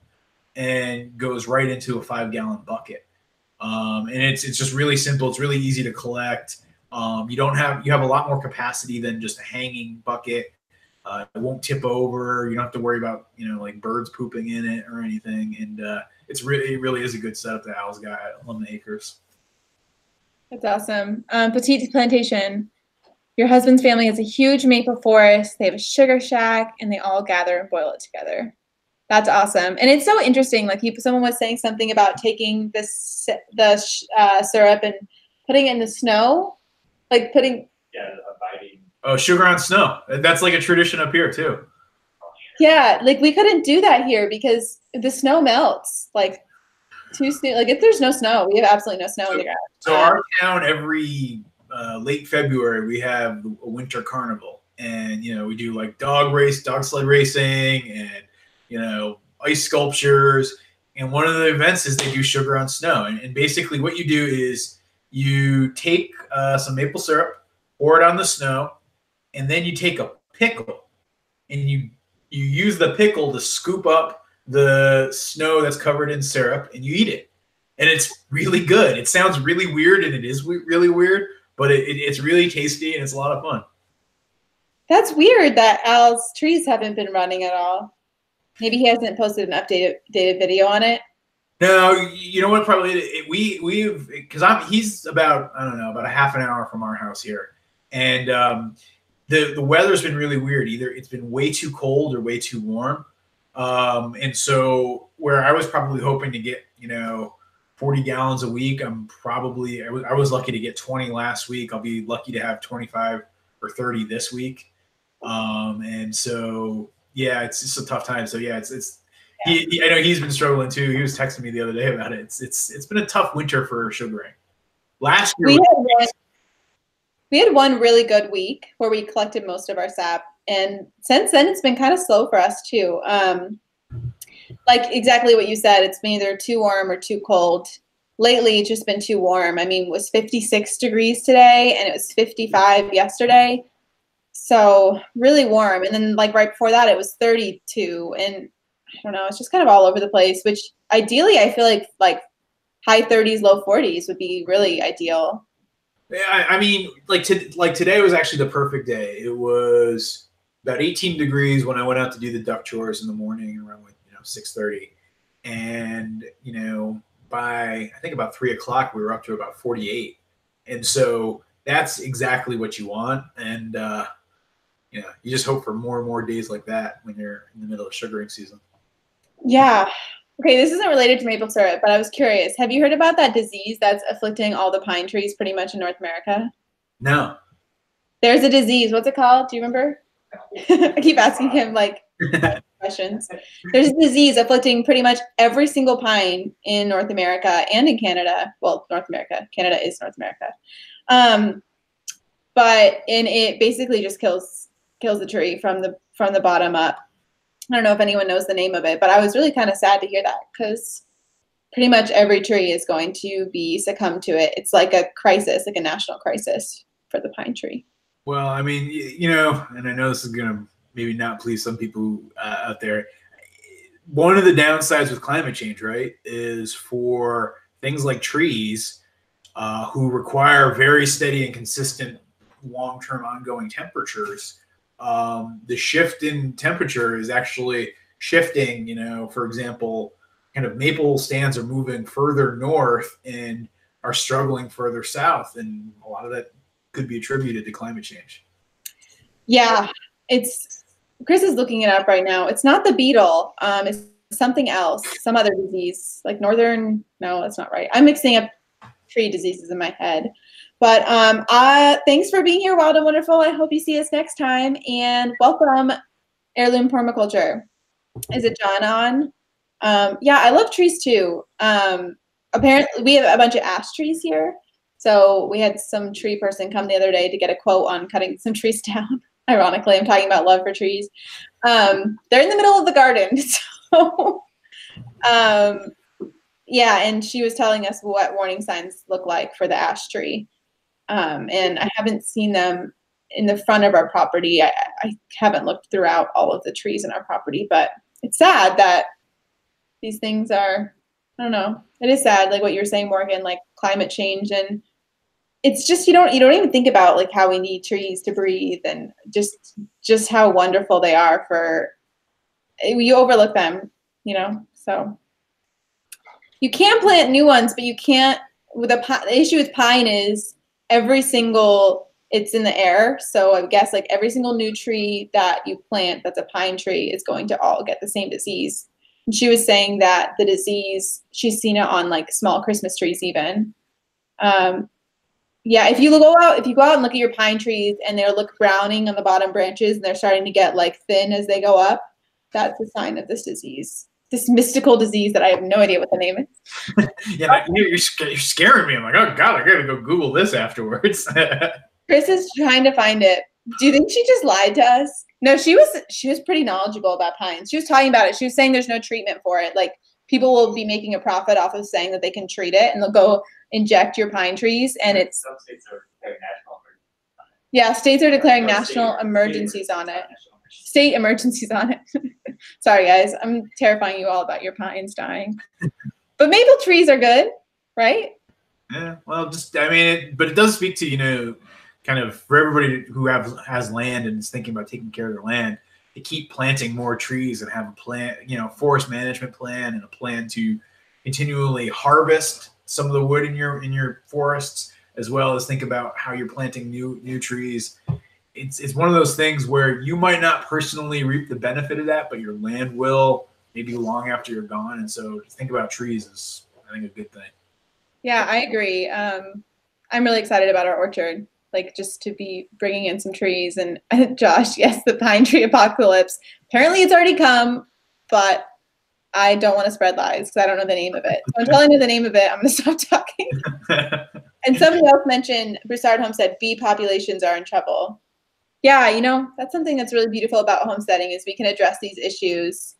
and goes right into a 5-gallon bucket. And it's just really simple. It's really easy to collect. You have a lot more capacity than just a hanging bucket. It won't tip over. You don't have to worry about, like birds pooping in it or anything. And it really is a good setup that Al's got at Lumna Acres. That's awesome. Petite Plantation. Your husband's family has a huge maple forest. They have a sugar shack, and they all gather and boil it together. That's awesome. And it's so interesting. Like someone was saying something about taking the syrup and putting it in the snow, like abiding. Oh, sugar on snow. That's like a tradition up here too. Yeah, like we couldn't do that here because the snow melts like too soon. Like if there's no snow, we have absolutely no snow in the ground. So our town every late February we have a winter carnival, and we do like dog sled racing, and ice sculptures. And one of the events is they do sugar on snow. And basically what you do is you take some maple syrup, pour it on the snow, and then you take a pickle and you use the pickle to scoop up the snow that's covered in syrup, and you eat it. And it's really good. It sounds really weird, and it is really weird, but it's really tasty, and it's a lot of fun. That's weird that Al's trees haven't been running at all. Maybe he hasn't posted an updated video on it. No, you know what? Probably he's about a half an hour from our house here, and the weather's been really weird. Either it's been way too cold or way too warm, and so where I was probably hoping to get 40 gallons a week, I was lucky to get 20 last week. I'll be lucky to have 25 or 30 this week, and so. Yeah, it's just a tough time. So yeah, I know he's been struggling too. He was texting me the other day about it. It's been a tough winter for sugaring. Last year we had one really good week where we collected most of our sap, and since then it's been kind of slow for us too. Like exactly what you said, it's been either too warm or too cold. Lately, it's just been too warm. I mean, it was 56 degrees today, and it was 55 yesterday. So really warm. And then like right before that, it was 32. And I don't know, it's just kind of all over the place, which ideally I feel like high 30s, low 40s would be really ideal. Yeah, I mean, like today was actually the perfect day. It was about 18 degrees when I went out to do the duck chores in the morning around 6:30. And, by I think about 3 o'clock, we were up to about 48. And so that's exactly what you want. And, you just hope for more and more days like that when you're in the middle of sugaring season. Yeah. Okay, this isn't related to maple syrup, but I was curious. Have you heard about that disease that's afflicting all the pine trees pretty much in North America? No. There's a disease. What's it called? Do you remember? I keep asking him like questions. There's a disease afflicting pretty much every single pine in North America and in Canada. Well, North America. Canada is North America. But it basically just kills the tree from the bottom up. I don't know if anyone knows the name of it, but I was really kind of sad to hear that because pretty much every tree is going to be succumb to it. It's like a crisis, like a national crisis for the pine tree. Well, I mean, and I know this is going to maybe not please some people out there. One of the downsides with climate change, right, is for things like trees who require very steady and consistent long-term ongoing temperatures. The shift in temperature is actually shifting, for example, kind of maple stands are moving further north and are struggling further south, and a lot of that could be attributed to climate change. Yeah, Chris is looking it up right now. It's not the beetle. It's something else, some other disease, like no, that's not right. I'm mixing up tree diseases in my head. But thanks for being here, Wild and Wonderful. I hope you see us next time. And welcome, Heirloom Permaculture. Is it John on? Yeah, I love trees too. Apparently, we have a bunch of ash trees here. So we had some tree person come the other day to get a quote on cutting some trees down. Ironically, I'm talking about love for trees. They're in the middle of the garden. So, yeah, and she was telling us what warning signs look like for the ash tree. And I haven't seen them in the front of our property. I haven't looked throughout all of the trees in our property, but it's sad that these things are, I don't know. It is sad, like what you were saying, Morgan, like climate change, and it's just you don't even think about like how we need trees to breathe, and just how wonderful they are for. You overlook them, you know. So you can plant new ones, but you can't. The issue with pine is it's in the air. So I guess like every single new tree that you plant that's a pine tree is going to all get the same disease. And she was saying that the disease, she's seen it on like small Christmas trees even. Yeah, if you go out and look at your pine trees and they look browning on the bottom branches and they're starting to get like thin as they go up, that's a sign of this disease. This mystical disease that I have no idea what the name is. Yeah, you're scaring me. I'm like, oh God, I gotta go Google this afterwards. Chris is trying to find it. Do you think she just lied to us? No, she was pretty knowledgeable about pines. She was talking about it. She was saying there's no treatment for it. Like people will be making a profit off of saying that they can treat it, and they'll go inject your pine trees, and it's some states are declaring national emergency on it. Yeah, states are declaring national emergencies on it. State emergencies on it. Sorry, guys. I'm terrifying you all about your pines dying. But maple trees are good, right? Yeah, well, but it does speak to, you know, kind of for everybody who has land and is thinking about taking care of their land, to keep planting more trees and have a plan, you know, forest management plan and a plan to continually harvest some of the wood in your forests, as well as think about how you're planting new trees. It's one of those things where you might not personally reap the benefit of that, but your land will, maybe long after you're gone. And so to think about trees is, I think, a good thing. Yeah, I agree. I'm really excited about our orchard, like just to be bringing in some trees. And Josh, yes, the pine tree apocalypse. Apparently it's already come, but I don't want to spread lies because I don't know the name of it. So until I know the name of it, I'm going to stop talking. And somebody else mentioned Broussard Homestead, bee populations are in trouble. Yeah, you know, that's something that's really beautiful about homesteading is we can address these issues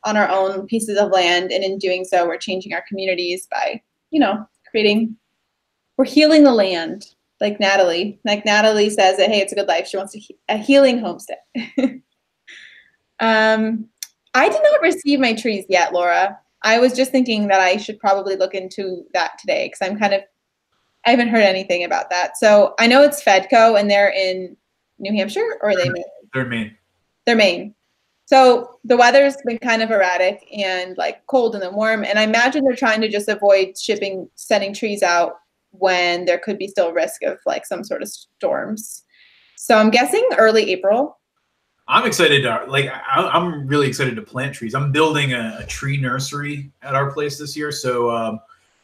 on our own pieces of land. And in doing so, we're changing our communities by, you know, we're healing the land. Like Natalie says that, hey, it's a good life. She wants a healing homestead. I did not receive my trees yet, Laura. I was just thinking that I should probably look into that today because I haven't heard anything about that. So I know it's Fedco and they're in New Hampshire, or are they Maine? They're Maine. They're Maine. So the weather's been kind of erratic and like cold and then warm. And I imagine they're trying to just avoid sending trees out when there could be still risk of like some sort of storms. So I'm guessing early April. I'm excited I'm really excited to plant trees. I'm building a tree nursery at our place this year. So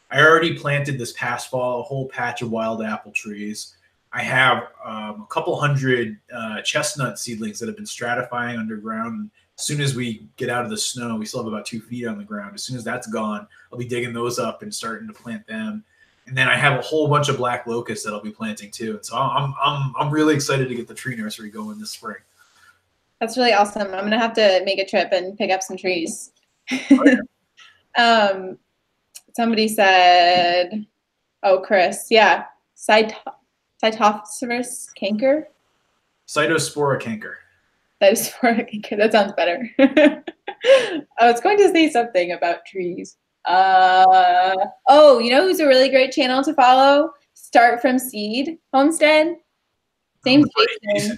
I already planted this past fall a whole patch of wild apple trees. I have a couple hundred chestnut seedlings that have been stratifying underground. As soon as we get out of the snow, we still have about 2 feet on the ground. As soon as that's gone, I'll be digging those up and starting to plant them. And then I have a whole bunch of black locusts that I'll be planting too. And so I'm really excited to get the tree nursery going this spring. That's really awesome. I'm gonna have to make a trip and pick up some trees. Oh, yeah. Somebody said, "Oh, Chris, yeah, Cytophthorus canker." Cytospora canker. Cytospora canker. That sounds better. I was going to say something about trees. Oh, you know who's a really great channel to follow? Start from Seed Homestead. Same Jason. Yeah.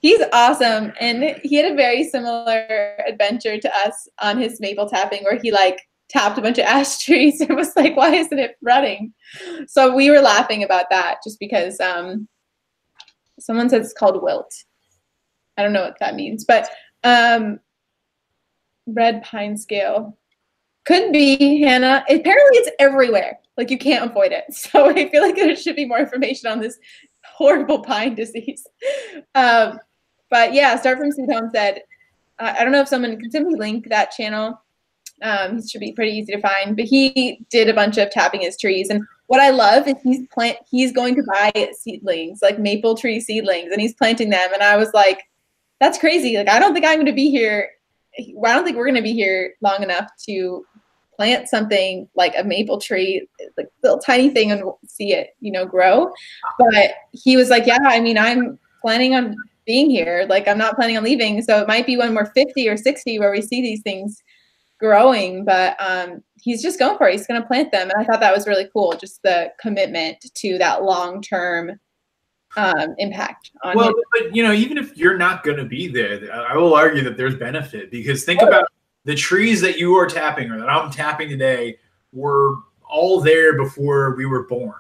He's awesome, and he had a very similar adventure to us on his maple tapping, where he like tapped a bunch of ash trees and was like, why isn't it running? So we were laughing about that just because someone says it's called wilt. I don't know what that means, but red pine scale. Could be, Hannah. Apparently it's everywhere. Like you can't avoid it. So I feel like there should be more information on this horrible pine disease. But yeah, Start from Seed Homestead. I don't know if someone can simply link that channel. He should be pretty easy to find, but he did a bunch of tapping his trees. And what I love is he's going to buy seedlings, like maple tree seedlings, and he's planting them. And I was like, that's crazy. Like, I don't think I'm going to be here. I don't think we're going to be here long enough to plant something like a maple tree, like little tiny thing, and see it, grow. But he was like, yeah, I mean, I'm planning on being here. Like, I'm not planning on leaving. So it might be when we're 50 or 60 where we see these things growing, but he's just going for it. He's going to plant them. And I thought that was really cool. Just the commitment to that long-term impact on but even if you're not going to be there, I will argue that there's benefit, because think about the trees that you are tapping or that I'm tapping today were all there before we were born.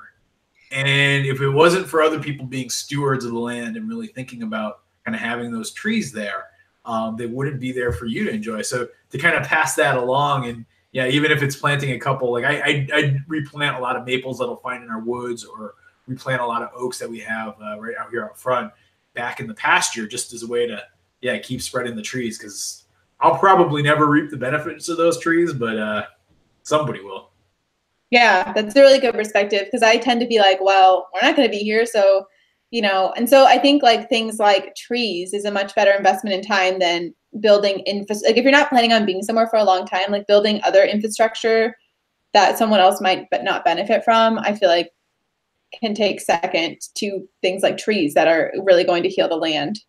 And if it wasn't for other people being stewards of the land and really thinking about kind of having those trees there, they wouldn't be there for you to enjoy. So to kind of pass that along, and yeah, even if it's planting a couple, like I replant a lot of maples that I'll find in our woods, or we plant a lot of oaks that we have right out here out front back in the pasture, just as a way to keep spreading the trees, because I'll probably never reap the benefits of those trees, but somebody will. Yeah, that's a really good perspective, because I tend to be like, well, we're not going to be here, so and so I think like things like trees is a much better investment in time than building like if you're not planning on being somewhere for a long time, like building other infrastructure that someone else might but not benefit from, I feel like can take second to things like trees that are really going to heal the land.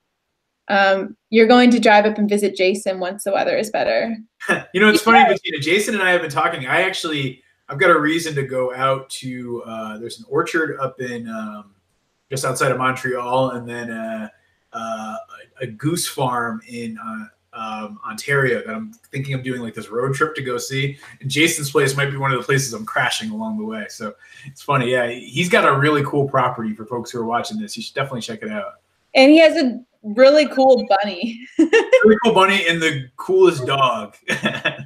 You're going to drive up and visit Jason once the weather is better. It's funny, Bettina, Jason and I have been talking. I've got a reason to go out to, there's an orchard up in just outside of Montreal, and then a goose farm in Ontario that I'm thinking of doing like this road trip to go see. And Jason's place might be one of the places I'm crashing along the way. So it's funny. Yeah, he's got a really cool property for folks who are watching this. You should definitely check it out. And he has a really cool bunny. Really cool bunny and the coolest dog.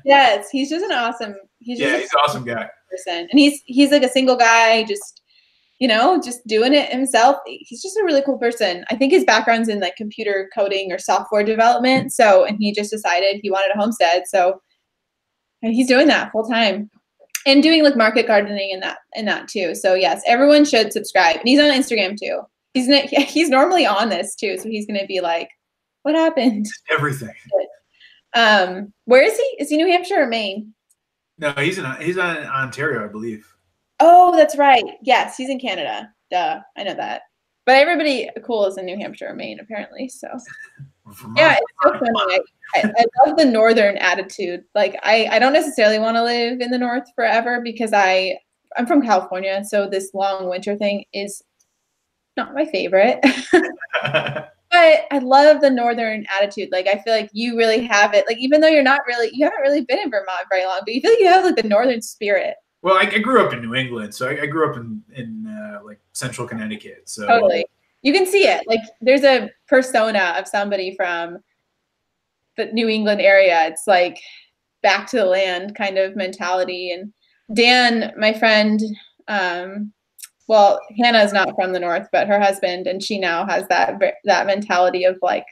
Yes, he's just an awesome. He's an awesome guy. Person, and he's like a single guy, just just doing it himself. He's just a really cool person. I think his background's in like computer coding or software development. So, and he just decided he wanted a homestead. So, and he's doing that full time, and doing like market gardening and that too. So yes, everyone should subscribe. And he's on Instagram too. He's normally on this too. So he's gonna be like, what happened? Everything. Where is he? Is he New Hampshire or Maine? No, he's on Ontario, I believe. Oh, that's right. Yes, he's in Canada. Duh, I know that. But everybody cool is in New Hampshire or Maine, apparently. So, yeah, it's so funny. I love the northern attitude. Like, I don't necessarily want to live in the north forever, because I'm from California, so this long winter thing is not my favorite. But I love the northern attitude. Like, I feel like you really have it. Like, even though you haven't really been in Vermont very long, but you feel like you have like the northern spirit. Well, I grew up in New England, so I grew up in like central Connecticut. So totally, you can see it. Like, there's a persona of somebody from the New England area. It's like back to the land kind of mentality. And Dan, my friend, well, Hannah's not from the north, but her husband, and she now has that mentality of like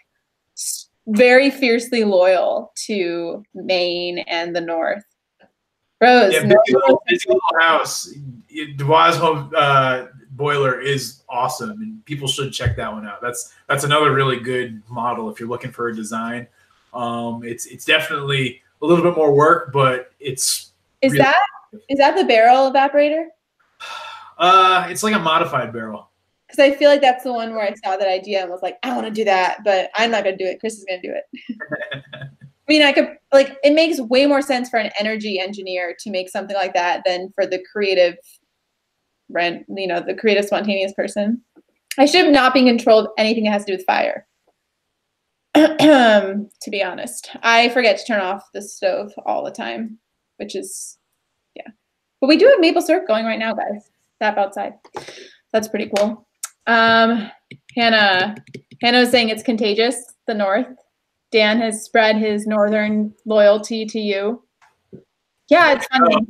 very fiercely loyal to Maine and the north. Rose, yeah, busy little house. Dubois home boiler is awesome, and people should check that one out. That's another really good model if you're looking for a design. It's definitely a little bit more work, but is that the barrel evaporator? It's like a modified barrel. Because I feel like that's the one where I saw that idea and was like, I want to do that, but I'm not going to do it. Chris is going to do it. I mean, it makes way more sense for an energy engineer to make something like that than for the creative, the creative spontaneous person. I should have not been controlled anything that has to do with fire. To be honest, I forget to turn off the stove all the time. which is, yeah. But we do have maple syrup going right now, guys. Tap outside. That's pretty cool. Hannah was saying it's contagious, the North. Dan has spread his Northern loyalty to you. Yeah, it's funny.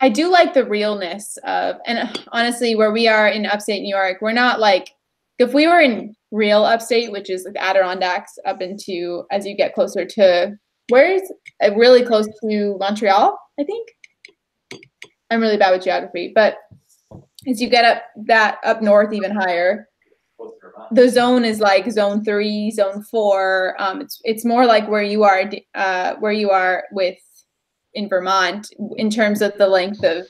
I do like the realness of, and honestly, where we are in upstate New York, we're not like, if we were in real upstate, which is like the Adirondacks up into, as you get closer to, where's really close to Montreal, I think. I'm really bad with geography, but as you get up north even higher, the zone is like zone 3, zone 4. It's more like where you are with in Vermont in terms of the length of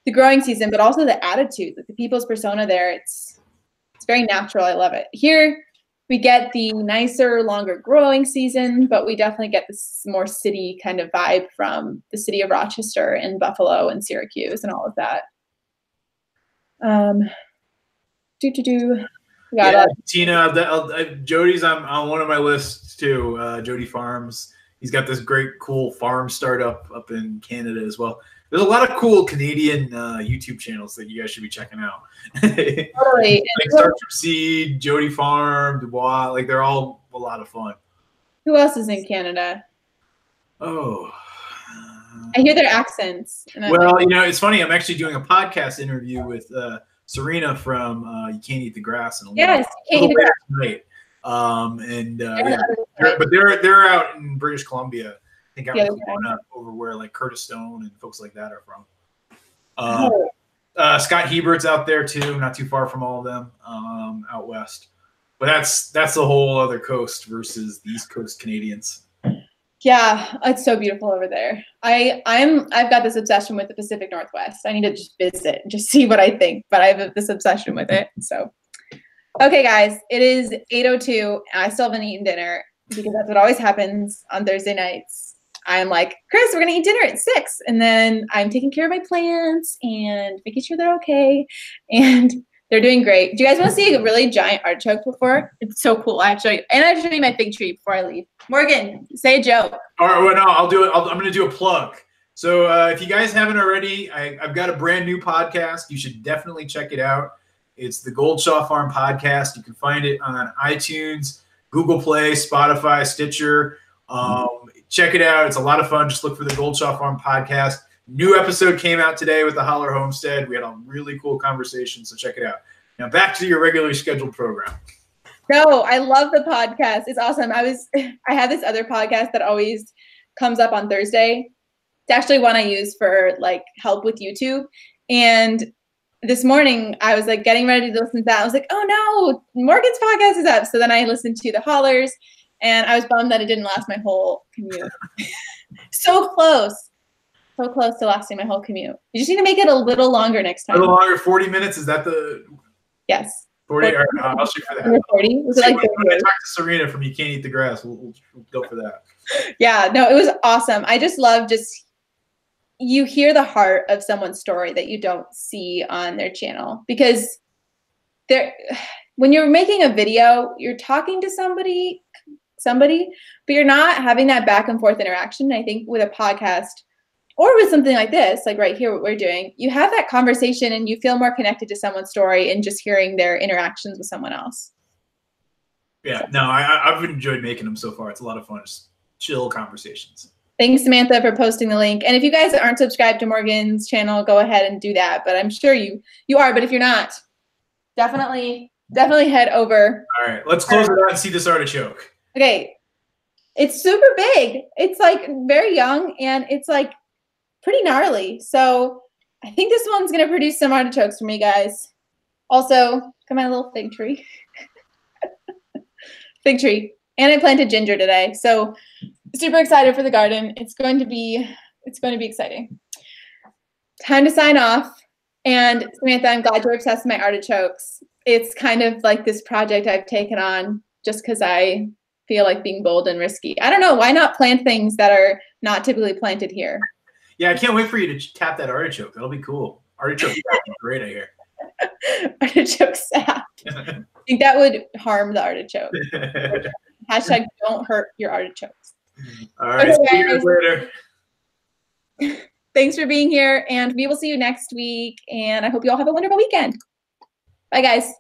the growing season, but also the attitude, like the people's persona there. It's very natural. I love it. Here we get the nicer, longer growing season, but we definitely get this more city kind of vibe from the city of Rochester and Buffalo and Syracuse and all of that. Yeah, Tina, Jody's on one of my lists too. Jody Farms. He's got this great, cool farm startup up in Canada as well. There's a lot of cool Canadian YouTube channels that you guys should be checking out. Totally. Like Start from Seed, Jody Farm, Dubois. Like they're all a lot of fun. Who else is in Canada? Oh. I hear their accents. Well, it's funny. I'm actually doing a podcast interview with Serena from You Can't Eat the Grass. Yes, You Can't Eat the Grass. Tonight. But they're out in British Columbia. I think out over where like Curtis Stone and folks like that are from. Scott Hebert's out there too, not too far from all of them, out west. But that's the whole other coast versus the East Coast Canadians. Yeah, it's so beautiful over there. I've got this obsession with the Pacific Northwest. I need to just visit and just see what I think, but I have this obsession with it. So, okay, guys, it is 8:02. I still haven't eaten dinner because that's what always happens on Thursday nights. I'm like, Chris, we're gonna eat dinner at 6, and then I'm taking care of my plants and making sure they're okay, and they're doing great. Do you guys want to see a really giant artichoke before? It's so cool. I have to show you, and I have to show you my fig tree before I leave. Morgan, say a joke. All right, well, no, I'll do it. I'm going to do a plug. So if you guys haven't already, I've got a brand new podcast. You should definitely check it out. It's the Goldshaw Farm Podcast. You can find it on iTunes, Google Play, Spotify, Stitcher. Check it out. It's a lot of fun. Just look for the Goldshaw Farm Podcast. New episode came out today with the Holler Homestead. We had a really cool conversation, so check it out. Now back to your regularly scheduled program. No, I love the podcast. It's awesome. I have this other podcast that always comes up on Thursday. It's actually one I use for like help with YouTube. And this morning I was like getting ready to listen to that. I was like, oh no, Morgan's podcast is up. So then I listened to the Hollers, and I was bummed that it didn't last my whole commute. So close to lasting my whole commute. You just need to make it a little longer next time. A little longer, 40 minutes. Is that the? Yes. 40. All right, I'll shoot for that. 40. Was it like when I talk to Serena from You Can't Eat the Grass, we'll go for that. Yeah, no, it was awesome. I just love you hear the heart of someone's story that you don't see on their channel, because when you're making a video, you're talking to somebody, but you're not having that back and forth interaction. I think with a podcast or with something like this, like right here, what we're doing, you have that conversation and you feel more connected to someone's story and just hearing their interactions with someone else. Yeah, no, I've enjoyed making them so far. It's a lot of fun. Just chill conversations. Thanks, Samantha, for posting the link. And if you guys aren't subscribed to Morgan's channel, go ahead and do that. But I'm sure you are. But if you're not, definitely head over. All right, let's close it out and see this artichoke. Okay. It's super big. It's like very young, and it's like pretty gnarly. So I think this one's going to produce some artichokes for me, guys. Also, come on, a little fig tree. Fig tree. And I planted ginger today. So super excited for the garden. It's going to be exciting. Time to sign off. And Samantha, I'm glad you're obsessed with my artichokes. It's kind of like this project I've taken on just because I feel like being bold and risky. I don't know. Why not plant things that are not typically planted here? Yeah, I can't wait for you to tap that artichoke. That'll be cool. Artichoke sap is great, I hear. Artichoke sap. I think that would harm the artichoke. Hashtag don't hurt your artichokes. All right, see you guys later. Thanks for being here, and we will see you next week. And I hope you all have a wonderful weekend. Bye, guys.